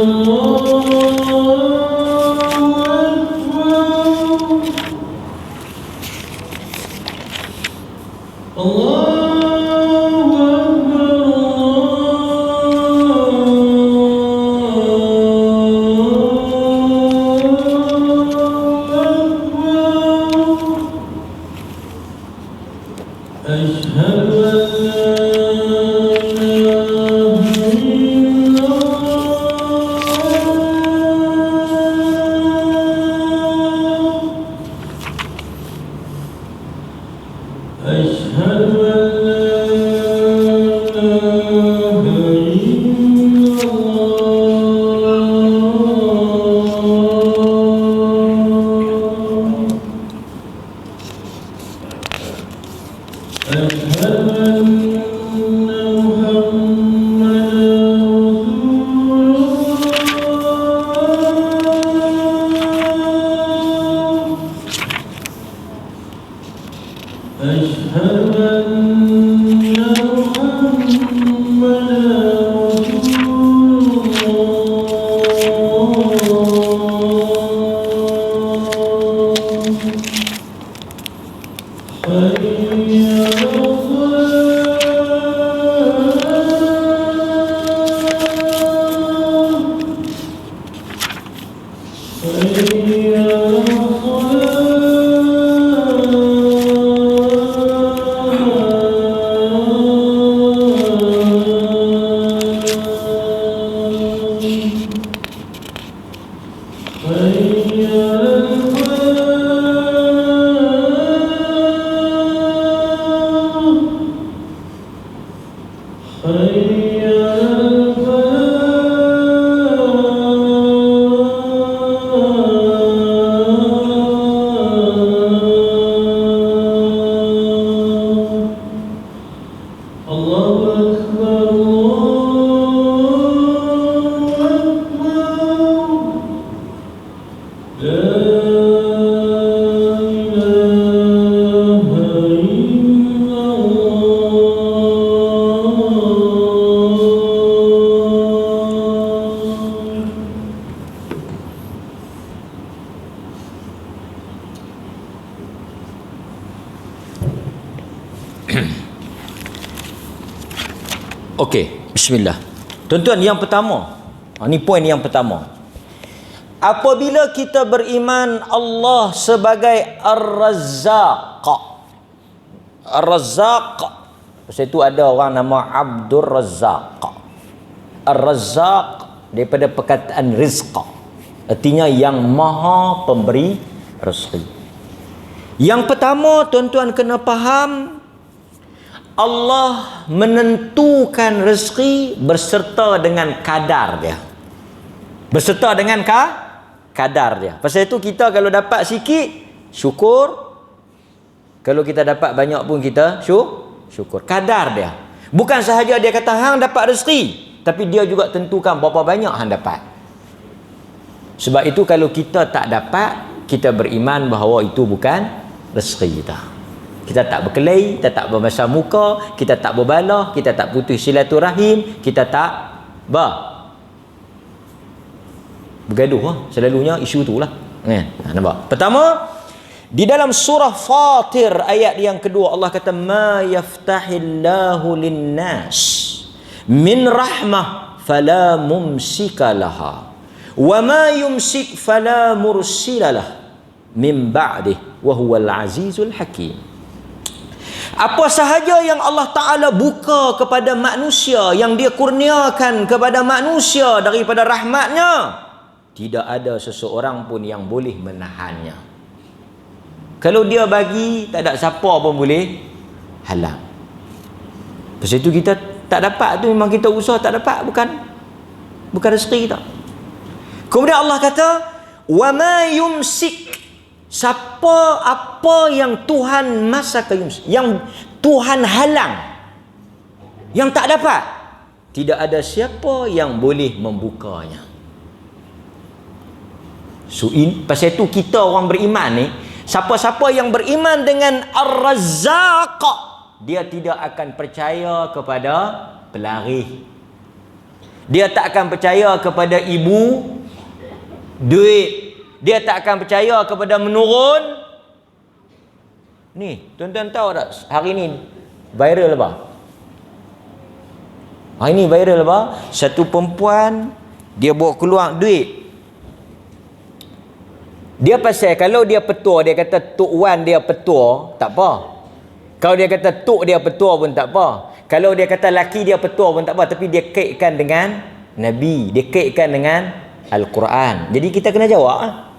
Allahu Akbar, Allahu Akbar, Asyhadu Okey, bismillah. Tuan-tuan, yang pertama, ni poin yang pertama. Apabila kita beriman Allah sebagai Ar-Razzaq. Ar-Razzaq. Pasal itu ada orang nama Abdul Razzaq. Ar-Razzaq daripada perkataan rizq. Artinya yang maha pemberi rezeki. Yang pertama, tuan-tuan kena faham, Allah menentukan rezeki berserta dengan kadar dia. Berserta dengan kadar dia. Pasal itu kita kalau dapat sikit, syukur. Kalau kita dapat banyak pun kita syukur. Kadar dia. Bukan sahaja dia kata hang dapat rezeki, tapi dia juga tentukan berapa banyak hang dapat. Sebab itu kalau kita tak dapat, kita beriman bahawa itu bukan rezeki kita. Kita tak berkelahi, kita tak berbasah muka, kita tak berbalah, kita tak putus silaturahim, kita tak bergaduh. Selalunya isu tu lah. Nampak? Pertama, di dalam surah Fatir ayat yang kedua, Allah kata, ma yaftahillahu linnas min rahmah fala mumsika laha wa ma yumsik fala mursilalah min ba'dih wa huwal azizul hakim. Apa sahaja yang Allah Ta'ala buka kepada manusia, yang dia kurniakan kepada manusia daripada rahmatnya, tidak ada seseorang pun yang boleh menahannya. Kalau dia bagi, tak ada siapa pun boleh halang. Pasal itu kita tak dapat tu, memang kita usaha tak dapat, bukan rezeki kita. Kemudian Allah kata, wa ma yumsik, siapa apa yang Tuhan masaka yumsik, yang Tuhan halang, yang tak dapat, tidak ada siapa yang boleh membukanya. So, pasal itu kita orang beriman ni, siapa-siapa yang beriman dengan Ar-Razzaq, dia tidak akan percaya kepada pelarih. Dia tak akan percaya kepada ibu duit. Dia tak akan percaya kepada menurun. Ni, tuan-tuan tahu tak hari ni viral apa? Hari ni viral apa? Satu perempuan, dia bawa keluar duit. Dia pasal kalau dia petua, dia kata Tok Wan dia petua, tak apa. Kalau dia kata Tok dia petua pun tak apa. Kalau dia kata laki dia petua pun tak apa. Tapi dia kaitkan dengan Nabi, dia kaitkan dengan Al-Quran. Jadi kita kena jawab.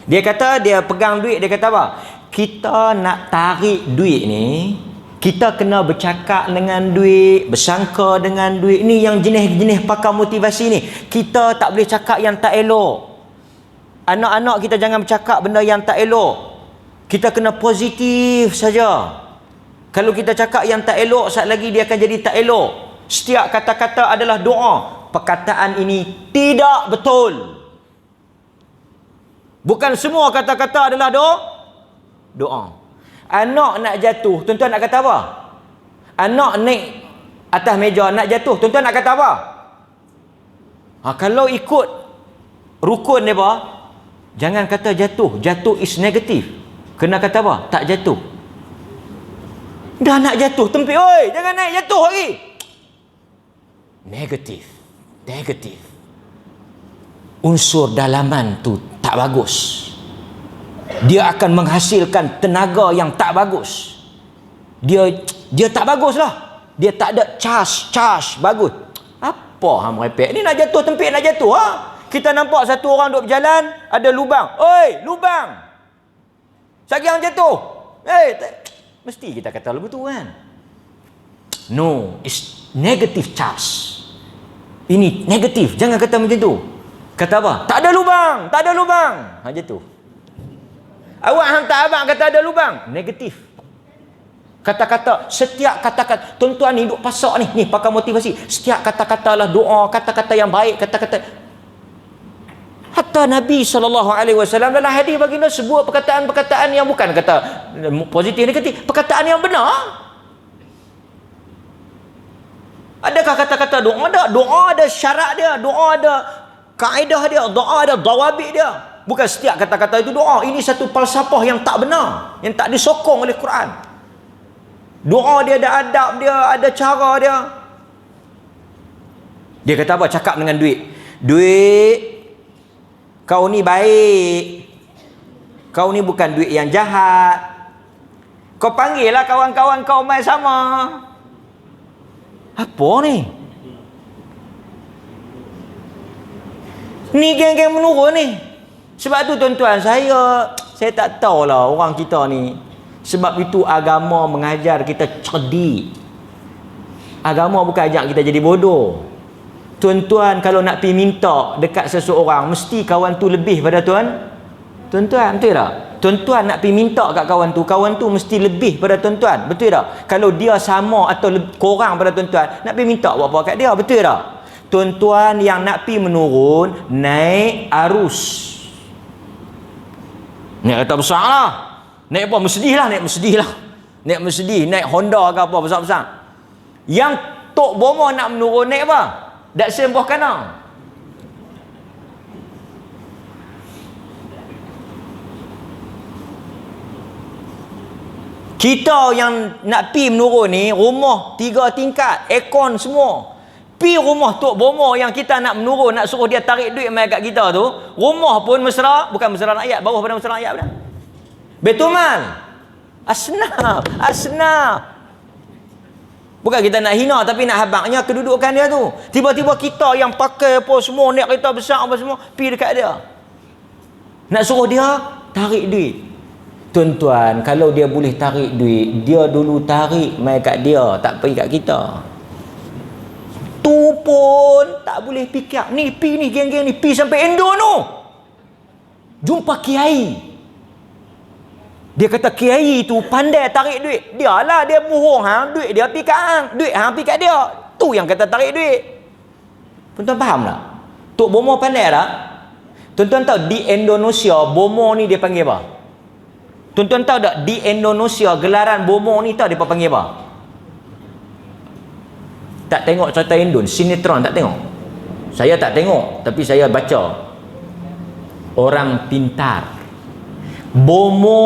Dia kata dia pegang duit, dia kata apa? Kita nak tarik duit ni, kita kena bercakap dengan duit, bersangka dengan duit. Ni yang jenis-jenis pakar motivasi ni. Kita tak boleh cakap yang tak elok. Anak-anak kita jangan bercakap benda yang tak elok. Kita kena positif saja. Kalau kita cakap yang tak elok, saat lagi dia akan jadi tak elok. Setiap kata-kata adalah doa. Perkataan ini tidak betul. Bukan semua kata-kata adalah doa. Anak nak jatuh, tuan-tuan nak kata apa? Anak naik atas meja nak jatuh, tuan-tuan nak kata apa? Kalau ikut rukun dia apa? Jangan kata jatuh. Jatuh is negatif. Kena kata apa? Tak jatuh. Dah nak jatuh, tempik, oi, jangan naik, jatuh lagi. Negatif. Unsur dalaman tu tak bagus. Dia akan menghasilkan tenaga yang tak bagus. Dia tak bagus lah. Dia tak ada charge bagus. Apa hang merepek ni, nak jatuh, tempik nak jatuh ha? Kita nampak satu orang duduk berjalan, ada lubang. Oi, lubang. Sagi yang jatuh. Mesti kita kata begitu kan? No, it's negative charge. Ini negatif. Jangan kata macam tu. Kata apa? Tak ada lubang. Jatuh. Awak hantar abang kata ada lubang. Negatif. Kata-kata, setiap kata-kata, tuan-tuan ni duduk pasak ni pakai motivasi. Setiap kata-kata lah doa, kata-kata yang baik, kata-kata. Hatta Nabi SAW dalam hadis baginda sebuah perkataan-perkataan yang bukan kata positif negatif, perkataan yang benar. Adakah kata-kata doa? Doa ada syarat dia, doa ada kaedah dia, doa ada dawabit dia. Bukan setiap kata-kata itu doa. Ini satu falsafah yang tak benar, yang tak disokong oleh Quran. Doa dia ada adab dia, ada cara dia. Dia kata apa? Cakap dengan duit, kau ni baik. Kau ni bukan duit yang jahat. Kau panggil lah kawan-kawan kau main sama. Apa ni? Ni geng-geng menurun ni. Sebab tu tuan-tuan, saya tak tahulah orang kita ni. Sebab itu agama mengajar kita cerdik. Agama bukan ajak kita jadi bodoh. Tuan-tuan kalau nak pergi minta dekat seseorang, mesti kawan tu lebih pada tuan-tuan, betul tak? Tuan-tuan nak pergi minta kat kawan tu mesti lebih pada tuan-tuan, betul tak? Kalau dia sama atau kurang pada tuan-tuan, nak pergi minta buat apa kat dia, betul tak? Tuan-tuan yang nak pergi menurun, naik arus. Naik kereta besar lah. Naik apa? Naik Mercedes, naik Honda ke apa besar-besar. Yang Tok Bomo nak menurun, naik apa? Datsun bawah kanan. Kita yang nak pi menurun ni, rumah 3 tingkat, aircon semua. Pi rumah Tok Bomo yang kita nak menurun, nak suruh dia tarik duit mai kat kita tu, rumah pun mesra, bukan mesra rakyat, bawah pada mesra rakyat dah. Betul Mal. Asnaf. Bukan kita nak hina, tapi nak habaknya kedudukan dia tu. Tiba-tiba kita yang pakai apa semua, naik kereta besar apa semua, pergi dekat dia. Nak suruh dia tarik duit. Tuan-tuan, kalau dia boleh tarik duit, dia dulu tarik mai kat dia, tak pergi kat kita. Tu pun tak boleh fikir. Ni pi ni, geng-geng ni pi sampai Indo tu. Jumpa kiai. Dia kata kiai tu pandai tarik duit. Dialah dia bohong hang, duit dia pi kat hang, duit hang pi kat dia. Tu yang kata tarik duit. Tuan-tuan faham tak? Tok Bomo pandai tak? Tuan-tuan tahu di Indonesia Bomo ni dia panggil apa? Tuan-tuan tahu tak di Indonesia gelaran Bomo ni tahu dia panggil apa? Tak tengok cerita Indon, sinetron tak tengok. Saya tak tengok, tapi saya baca. Orang pintar. Bomo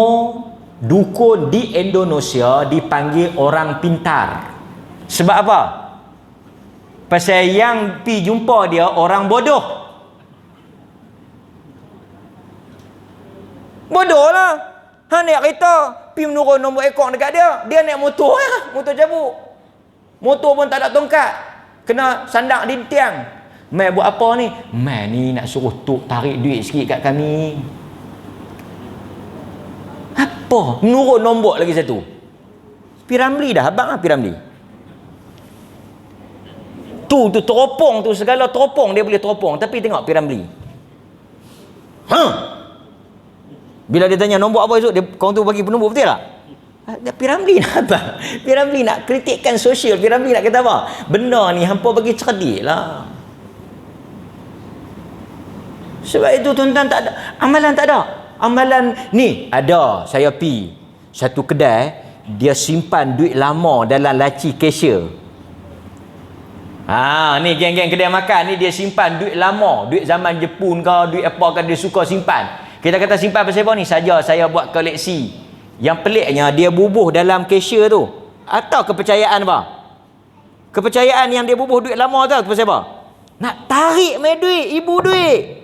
dukun di Indonesia dipanggil orang pintar. Sebab apa? Pasal yang pi jumpa dia orang bodoh. Bodoh lah. Han nak kereta, pi menurun nombor ekor dekat dia. Dia naik motor lah, motor cabut. Motor pun tak ada tongkat. Kena sandak di tiang. Mai buat apa ni? Mai ni nak suruh tok tarik duit sikit kat kami. Apa? Menurun nombor lagi satu. Piramli dah, abang lah Piramli. Tu teropong tu, segala teropong dia boleh teropong. Tapi tengok Piramli. Bila dia tanya nombor apa esok, dia, kau tu bagi nombor betul tak? Piramli nak apa? Piramli nak kritikkan sosial. Piramli nak kata apa? Benda ni hampa bagi cerdik lah. Sebab itu tuan-tuan tak ada. Amalan tak ada. Amalan ni ada. Saya pi satu kedai, dia simpan duit lama dalam laci cashier. Ni geng-geng kedai makan ni dia simpan duit lama. Duit zaman Jepun ke, duit apa ke dia suka simpan. Kita kata simpan pasal apa ni? Saja saya buat koleksi. Yang peliknya dia bubuh dalam cashier tu. Atau kepercayaan apa? Kepercayaan yang dia bubuh duit lama tu pasal apa? Nak tarik mai duit, ibu duit.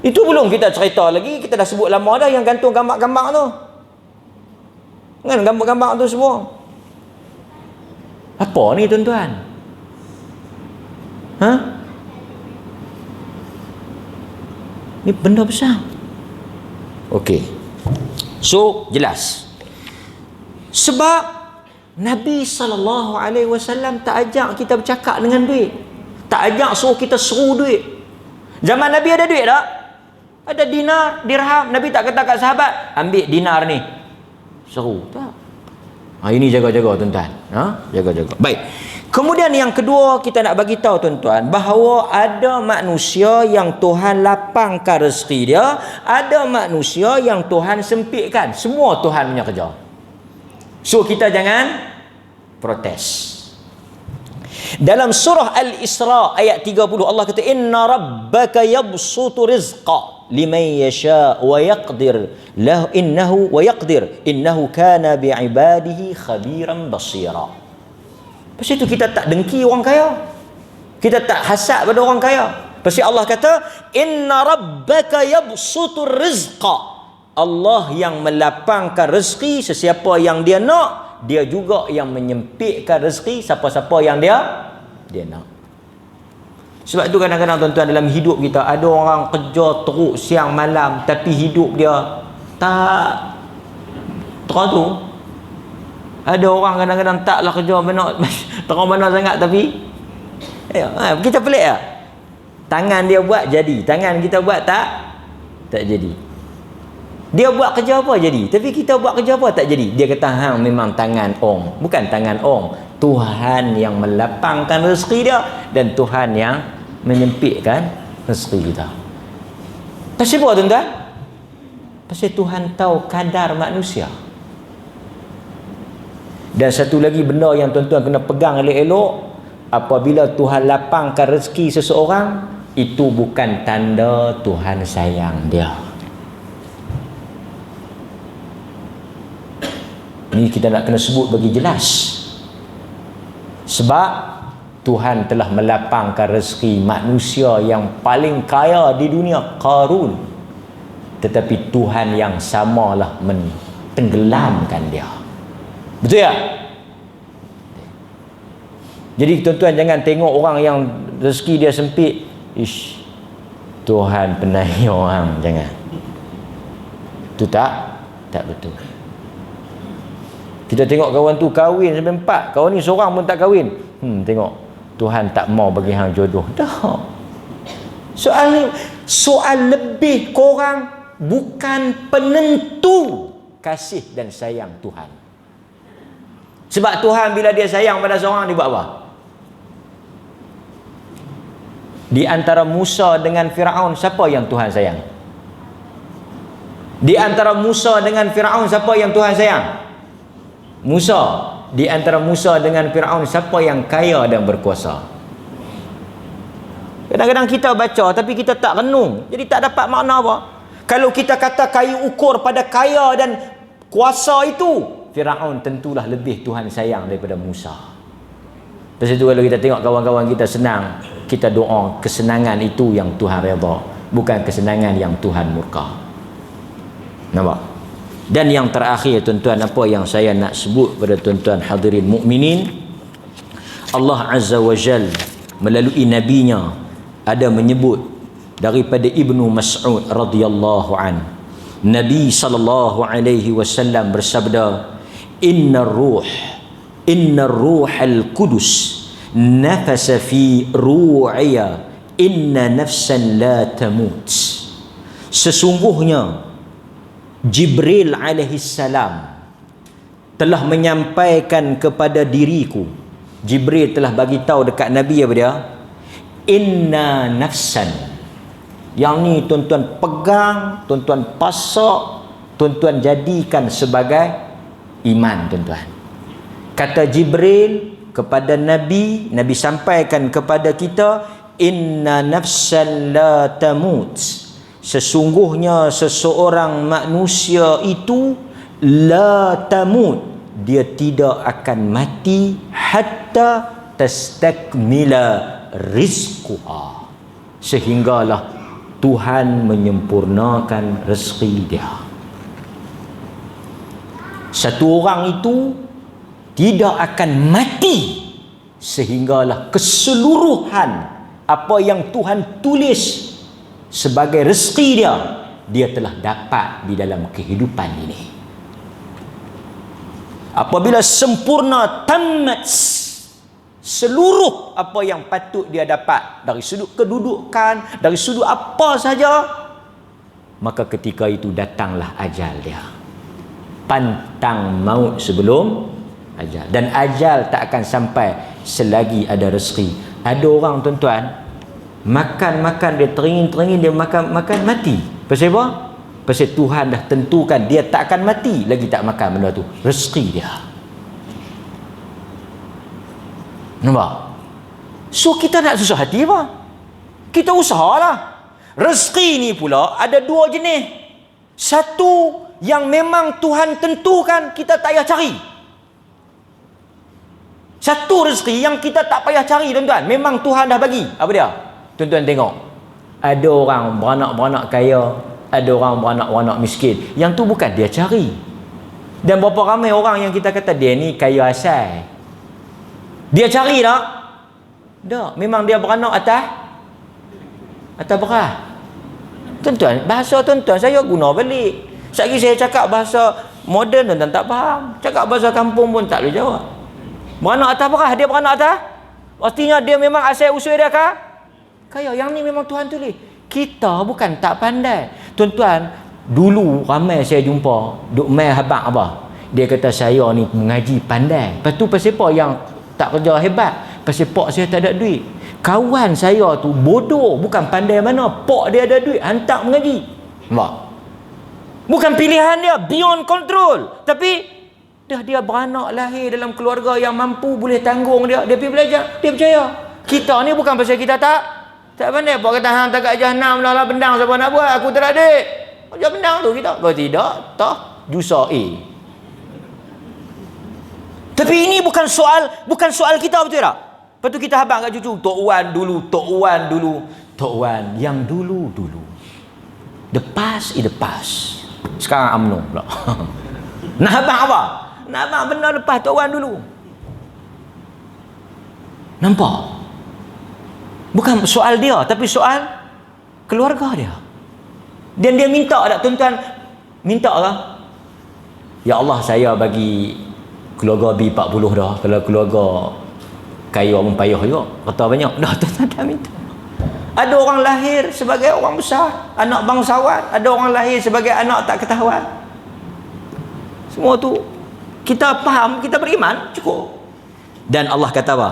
Itu belum kita cerita lagi, kita dah sebut lama dah yang gantung gambar-gambar tu. Kan gambar-gambar tu semua. Apa ni tuan-tuan? Ni benda besar. Okey. So, jelas. Sebab Nabi SAW tak ajak kita bercakap dengan duit. Tak ajak suruh kita seru duit. Zaman Nabi ada duit tak? Ada dinar, dirham. Nabi tak kata kat sahabat, ambil dinar ni. Seru. Tak. Ini jaga-jaga tuan-tuan. Jaga-jaga. Baik. Kemudian yang kedua kita nak bagi tahu tuan-tuan bahawa ada manusia yang Tuhan lapangkan rezeki dia, ada manusia yang Tuhan sempitkan. Semua Tuhan punya kerja. So kita jangan protes. Dalam surah Al-Isra ayat 30 Allah kata inna rabbaka yabsutu rizqa liman yasha wa yaqdir lahu innahu kana bi'ibadihi khabiran basira. Pasal itu kita tak dengki orang kaya. Kita tak hasad pada orang kaya. Pasal Allah kata, inna rabbaka yabsutur rizqa. Allah yang melapangkan rezeki sesiapa yang dia nak, dia juga yang menyempitkan rezeki siapa-siapa yang dia nak. Sebab itu kadang-kadang tuan-tuan dalam hidup kita ada orang kerja teruk siang malam tapi hidup dia tak teratur. Ada orang kadang-kadang taklah kerja terang mana sangat tapi kita pelik tak? Tangan dia buat jadi, tangan kita buat tak jadi. Dia buat kerja apa jadi, tapi kita buat kerja apa tak jadi. Dia kata hang memang tangan ong. Bukan tangan ong, Tuhan yang melapangkan rezeki dia dan Tuhan yang menyempitkan rezeki kita. Pasal apa tuan-tuan? Pasal Tuhan tahu kadar manusia. Dan satu lagi benda yang tuan-tuan kena pegang elok-elok, apabila Tuhan lapangkan rezeki seseorang, itu bukan tanda Tuhan sayang dia. Ini kita nak kena sebut bagi jelas. Sebab Tuhan telah melapangkan rezeki manusia yang paling kaya di dunia, Qarun. Tetapi Tuhan yang samalah mentenggelamkan dia. Betul tak? Jadi tuan-tuan jangan tengok orang yang rezeki dia sempit, Tuhan penanya orang, jangan. Itu tak betul. Kita tengok kawan tu kahwin sampai 4, kawan ni seorang pun tak kahwin. Tengok Tuhan tak mau bagi hang jodoh. Dah. Soal ni soal lebih korang bukan penentu kasih dan sayang Tuhan. Sebab Tuhan bila dia sayang pada seorang, dia buat apa? Di antara Musa dengan Firaun, siapa yang Tuhan sayang? Di antara Musa dengan Firaun, siapa yang Tuhan sayang? Musa. Di antara Musa dengan Firaun, siapa yang kaya dan berkuasa? Kadang-kadang kita baca tapi kita tak renung, jadi tak dapat makna apa. Kalau kita kata kayu ukur pada kaya dan kuasa itu, Firaun tentulah lebih Tuhan sayang daripada Musa. Lepas itu kalau kita tengok kawan-kawan kita senang, kita doa kesenangan itu yang Tuhan redha, bukan kesenangan yang Tuhan murka. Nampak? Dan yang terakhir tuan-tuan, apa yang saya nak sebut pada tuan-tuan hadirin mukminin, Allah Azza wa Jal melalui nabinya ada menyebut daripada Ibnu Mas'ud radhiyallahu an. Nabi sallallahu alaihi wasallam bersabda, innar ruhal qudus nafasa fi ru'ya inna nafsan la tamut. Sesungguhnya Jibril alaihi salam telah menyampaikan kepada diriku. Jibril telah bagi tahu dekat Nabi apa dia? Inna nafsan. Yang ni tuan-tuan pegang, tuan-tuan pasak, tuan-tuan jadikan sebagai iman tuan-tuan. Kata Jibril kepada Nabi, Nabi sampaikan kepada kita, inna nafsan la tamut. Sesungguhnya seseorang manusia itu la tamut, dia tidak akan mati hatta tastakmila rizquha, sehinggalah Tuhan menyempurnakan rezeki dia. Satu orang itu tidak akan mati sehinggalah keseluruhan apa yang Tuhan tulis sebagai rezeki dia telah dapat di dalam kehidupan ini. Apabila sempurna, tamat seluruh apa yang patut dia dapat dari sudut kedudukan, dari sudut apa saja, maka ketika itu datanglah ajal dia. Pantang maut sebelum ajal, dan ajal tak akan sampai selagi ada rezeki. Ada orang tuan-tuan makan dia teringin dia makan mati. Pasal apa? Pasal Tuhan dah tentukan dia tak akan mati lagi tak makan benda tu, rezeki dia. Nampak? So kita nak susah hati apa? Kita usahalah. Rezeki ni pula ada dua jenis. Satu yang memang Tuhan tentukan, kita tak payah cari. Satu rezeki yang kita tak payah cari tuan-tuan, memang Tuhan dah bagi. Apa dia? Tuan-tuan tengok, ada orang beranak-beranak kaya, ada orang beranak-beranak miskin. Yang tu bukan dia cari. Dan berapa ramai orang yang kita kata dia ni kaya asal. Dia cari tak? Tak. Memang dia beranak atas beras. Tuan-tuan, bahasa tuan-tuan saya guna balik. Sekali saya cakap bahasa moden tuan-tuan tak faham. Cakap bahasa kampung pun tak boleh jawab. Beranak atas beras, dia beranak atas? Pastinya dia memang asal usul dia kaya. Yang ni memang Tuhan tulis. Kita bukan tak pandai. Tuan-tuan, dulu ramai saya jumpa duk main habaq apa. Dia kata saya ni mengaji pandai. Lepas tu pasal apa yang tak kerja hebat? Pasal pak saya tak ada duit. Kawan saya tu bodoh, bukan pandai mana, pak dia ada duit, hantar mengaji. Nampak? Bukan pilihan dia, beyond control. Tapi dia beranak lahir dalam keluarga yang mampu, boleh tanggung dia pergi belajar, dia percaya. Kita ni bukan pasal kita tak pandai. Pak kata hang tak kat jahanam lah bendang, siapa nak buat? Aku tak ada adik. Macam bendang tu kita. Kalau tidak, tak jusa A. Tapi ini bukan soal kita, betul tak? Lepas tu kita habaq kat cucu, Tok Wan dulu, yang dulu. The past is the past. Sekarang UMNO pula. Nak habaq apa? Nak habaq benda lepas Tok Wan dulu. Nampak? Bukan soal dia, tapi soal keluarga dia. Dan dia minta tak tuan-tuan? Minta ke? Ya Allah, saya bagi keluarga B40 dah. Kalau keluarga kaya orang payah juga, kata banyak. Dah tuan-tuan dah minta. Ada orang lahir sebagai orang besar, anak bangsawan. Ada orang lahir sebagai anak tak ketahuan. Semua tu kita faham, kita beriman, cukup. Dan Allah kata apa?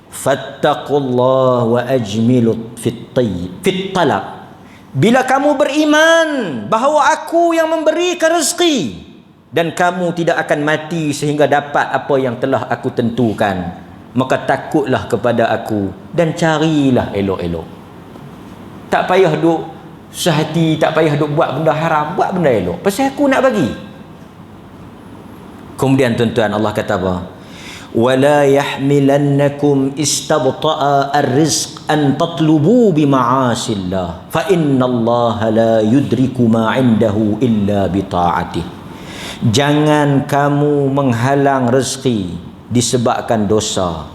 Fattaqullah wa ajmilu fit talab. Bila kamu beriman bahawa aku yang memberikan rezeki dan kamu tidak akan mati sehingga dapat apa yang telah aku tentukan, maka takutlah kepada aku dan carilah elok-elok. Tak payah duk sehati, tak payah duk buat benda haram, buat benda elok. Pasal aku nak bagi. Kemudian tuan-tuan, Allah kata apa? Wala yahmilannakum istabta'a ar-rizq an tatlubu bi ma'asillah fa innallaha la yudriku ma 'indahu illa bi ta'atih. Jangan kamu menghalang rezeki disebabkan dosa,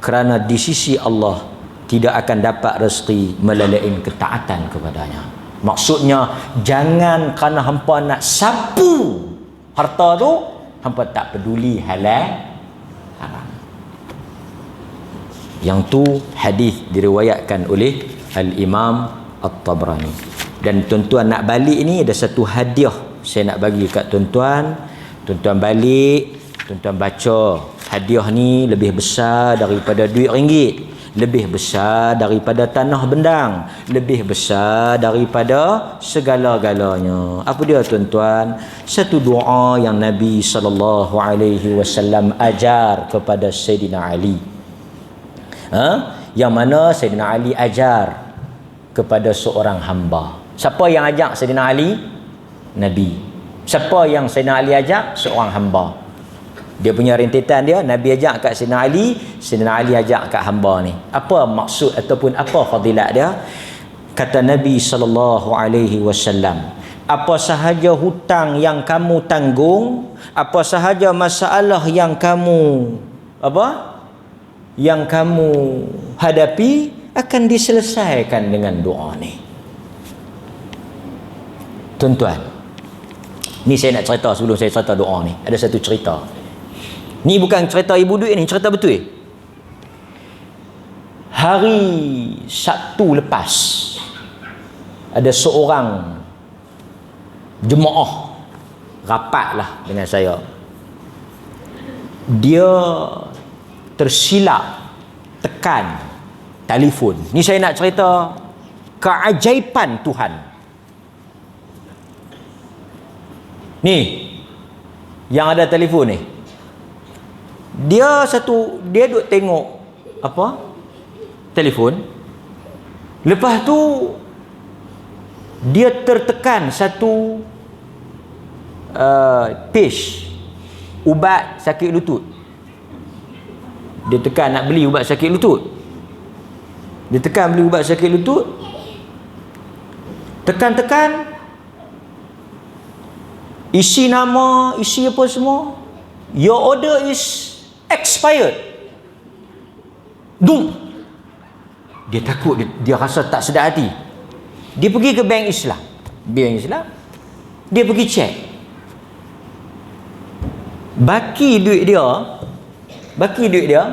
kerana di sisi Allah tidak akan dapat rezeki melainkan ketaatan kepadanya. Maksudnya, jangan kerana hampa nak sapu harta tu, hampa tak peduli halal haram. Yang tu hadis diriwayatkan oleh Al-Imam At-Tabrani. Dan tuan-tuan nak balik ni, ada satu hadiah saya nak bagi kat tuan-tuan. Tuan-tuan balik, tuan-tuan baca. Hadiah ni lebih besar daripada duit ringgit, lebih besar daripada tanah bendang, lebih besar daripada segala-galanya. Apa dia tuan-tuan? Satu doa yang Nabi SAW ajar kepada Sayyidina Ali. Yang mana Sayyidina Ali ajar kepada seorang hamba. Siapa yang ajak Sayyidina Ali? Nabi. Siapa yang Sayyidina Ali ajak? Seorang hamba. Dia punya rentetan dia, Nabi ajak kat Sayyidina Ali, Sayyidina Ali ajak kat hamba ni. Apa maksud ataupun apa fadilat dia? Kata Nabi SAW, apa sahaja hutang yang kamu tanggung, apa sahaja masalah yang kamu yang kamu hadapi, akan diselesaikan dengan doa ni. Tuan-tuan, ni saya nak cerita sebelum saya cerita doa ni. Ada satu cerita. Ni bukan cerita ibu duit ni, cerita betul. Hari Sabtu lepas, ada seorang jemaah rapatlah dengan saya. Dia tersilap tekan telefon. Ni saya nak cerita keajaiban Tuhan. Ni yang ada telefon ni, dia duk tengok telefon. Lepas tu dia tertekan satu page ubat sakit lutut. Dia tekan nak beli ubat sakit lutut. Dia tekan beli ubat sakit lutut. Tekan-tekan, isi nama, isi apa semua. Your order is expired. Dum. Dia takut, dia rasa tak sedar hati. Dia pergi ke bank Islam. Dia pergi cek. Baki duit dia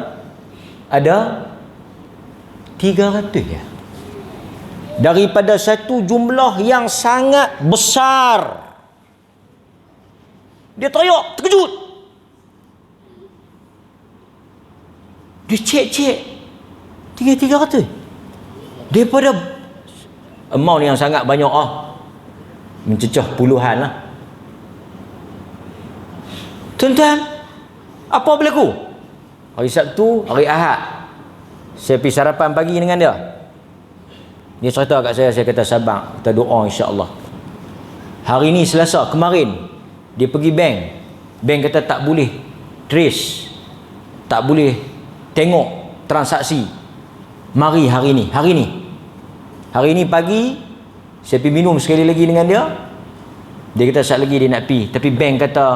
ada 300 ya. Daripada satu jumlah yang sangat besar. Dia teriak, terkejut. Dia cek 300 daripada amount yang sangat banyak mencecah puluhan lah. Tuan-tuan, apa berlaku? Hari Sabtu, hari Ahad, saya pergi sarapan pagi dengan dia. Dia cerita kat saya kata sabar, kita doa insya-Allah. Hari ni Selasa, kemarin dia pergi bank. Bank kata tak boleh trace, tak boleh tengok transaksi. Mari hari ni pagi saya pergi minum sekali lagi dengan dia. Dia kata sekali lagi dia nak pergi, tapi bank kata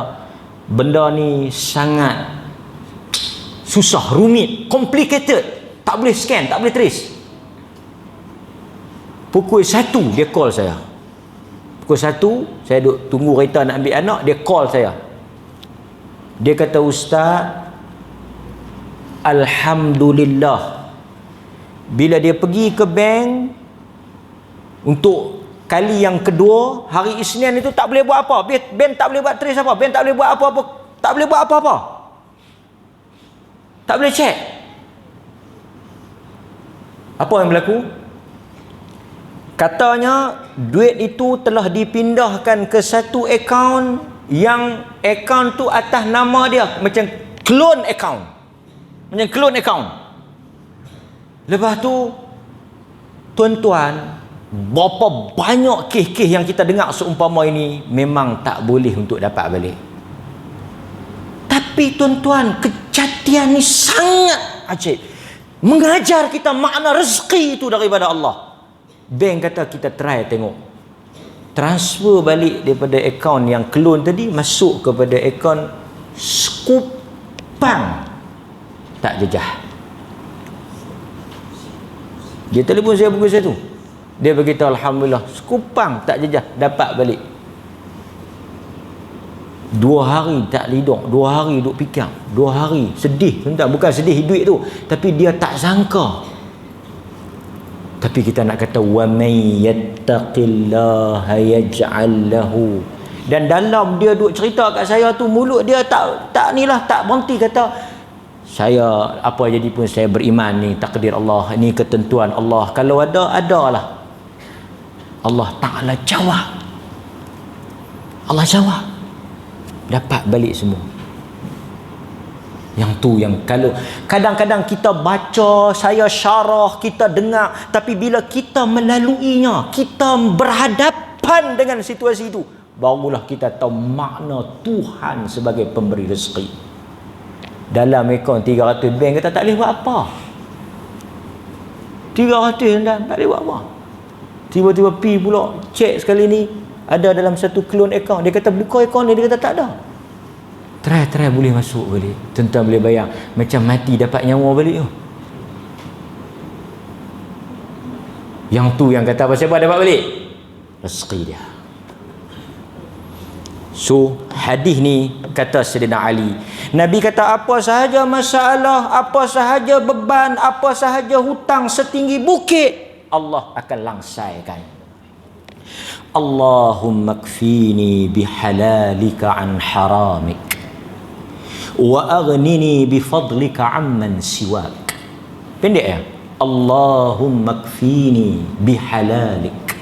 benda ni sangat susah, rumit, complicated, tak boleh scan, tak boleh trace. Pukul 1 dia call saya. Pukul 1 saya duduk tunggu kereta nak ambil anak, dia call saya. Dia kata, Ustaz, alhamdulillah, bila dia pergi ke bank untuk kali yang kedua, hari Isnin itu tak boleh buat apa. Bank tak boleh buat trace apa. Bank tak boleh buat apa-apa. Tak boleh buat apa-apa. Tak boleh check. Apa yang berlaku? Katanya duit itu telah dipindahkan ke satu akaun yang akaun tu atas nama dia, macam clone account. Macam clone account. Lepas tu, tuan-tuan, berapa banyak kes-kes yang kita dengar seumpama ini memang tak boleh untuk dapat balik. Tapi tuan-tuan, kejadian ni sangat ajaib. Mengajar kita makna rezeki itu daripada Allah. Bank kata kita try tengok. Transfer balik daripada akaun yang clone tadi masuk kepada akaun Skupang. Tak jejah. Dia telefon saya pukul 1. Dia beritahu alhamdulillah, Skupang tak jejah, dapat balik. 2 hari tak lidok, 2 hari duk fikir, 2 hari sedih. Bukan sedih duit tu, tapi dia tak sangka. Tapi kita nak kata wa may yattaqillaha yaj'al lahu. Dan dalam dia duk cerita kat saya tu, mulut dia tak nilah, tak berhenti kata, saya apa jadi pun saya beriman ni takdir Allah, ni ketentuan Allah. Kalau adalah. Allah Ta'ala jawab. Allah jawab. Dapat balik semua. Yang tu yang kalau kadang-kadang kita baca, saya syarah, kita dengar, tapi bila kita melaluinya, kita berhadapan dengan situasi itu, barulah kita tahu makna Tuhan sebagai pemberi rezeki. Dalam akaun 300 bank kata tak boleh buat apa. 300 dah tak boleh buat apa. Tiba-tiba pi pula cek sekali ni ada dalam satu clone account. Dia kata buka akaun dia kata tak ada. Try boleh masuk balik. Tuan-tuan boleh bayang macam mati dapat nyawa balik tu. Yang tu yang kata apa, siapa dapat balik? Rezeki dia. So hadis ni kata Sayyidina Ali, Nabi kata apa sahaja masalah, apa sahaja beban, apa sahaja hutang setinggi bukit, Allah akan langsaikan. Allahumma kfini bihalalika an haramik wa aghnini bifadlika amman siwak. Pendek ya? Allahumma kfini bihalalik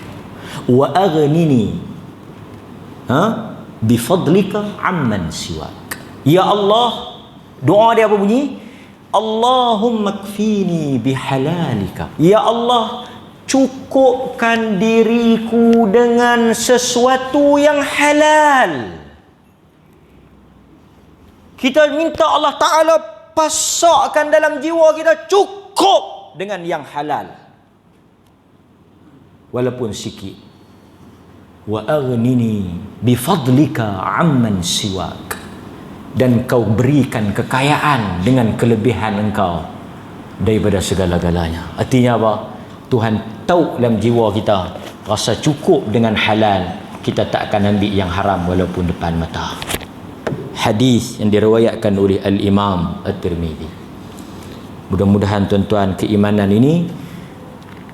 wa aghnini bifadlika amman siwak. Ya Allah, doa dia apa bunyi? Allahumma kfini bihalalika. Ya Allah, cukupkan diriku dengan sesuatu yang halal. Kita minta Allah Ta'ala pasakkan dalam jiwa kita cukup dengan yang halal. Walaupun sikit. Wa aghnini bifadlika amman siwak. Dan kau berikan kekayaan dengan kelebihan engkau daripada segala-galanya. Artinya apa? Tuhan tahu dalam jiwa kita rasa cukup dengan halal, kita tak akan ambil yang haram walaupun depan mata. Hadis yang diriwayatkan oleh Al-Imam At-Tirmidzi. Mudah-mudahan tuan-tuan keimanan ini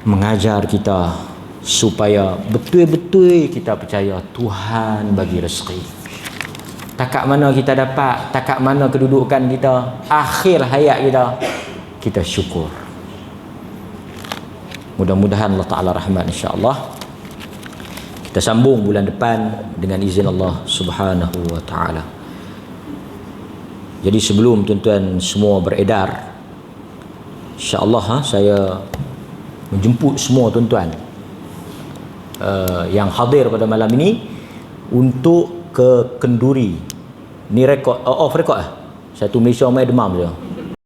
mengajar kita supaya betul-betul kita percaya Tuhan bagi rezeki. Takat mana kita dapat, takat mana kedudukan kita, akhir hayat kita syukur. Mudah-mudahan Allah Ta'ala rahmat insya-Allah. Kita sambung bulan depan dengan izin Allah Subhanahu wa Ta'ala. Jadi sebelum tuan-tuan semua beredar, insya-Allah saya menjemput semua tuan-tuan yang hadir pada malam ini untuk ke Kenduri. Ni rekod off rekod Satu Malaysia mai demam je.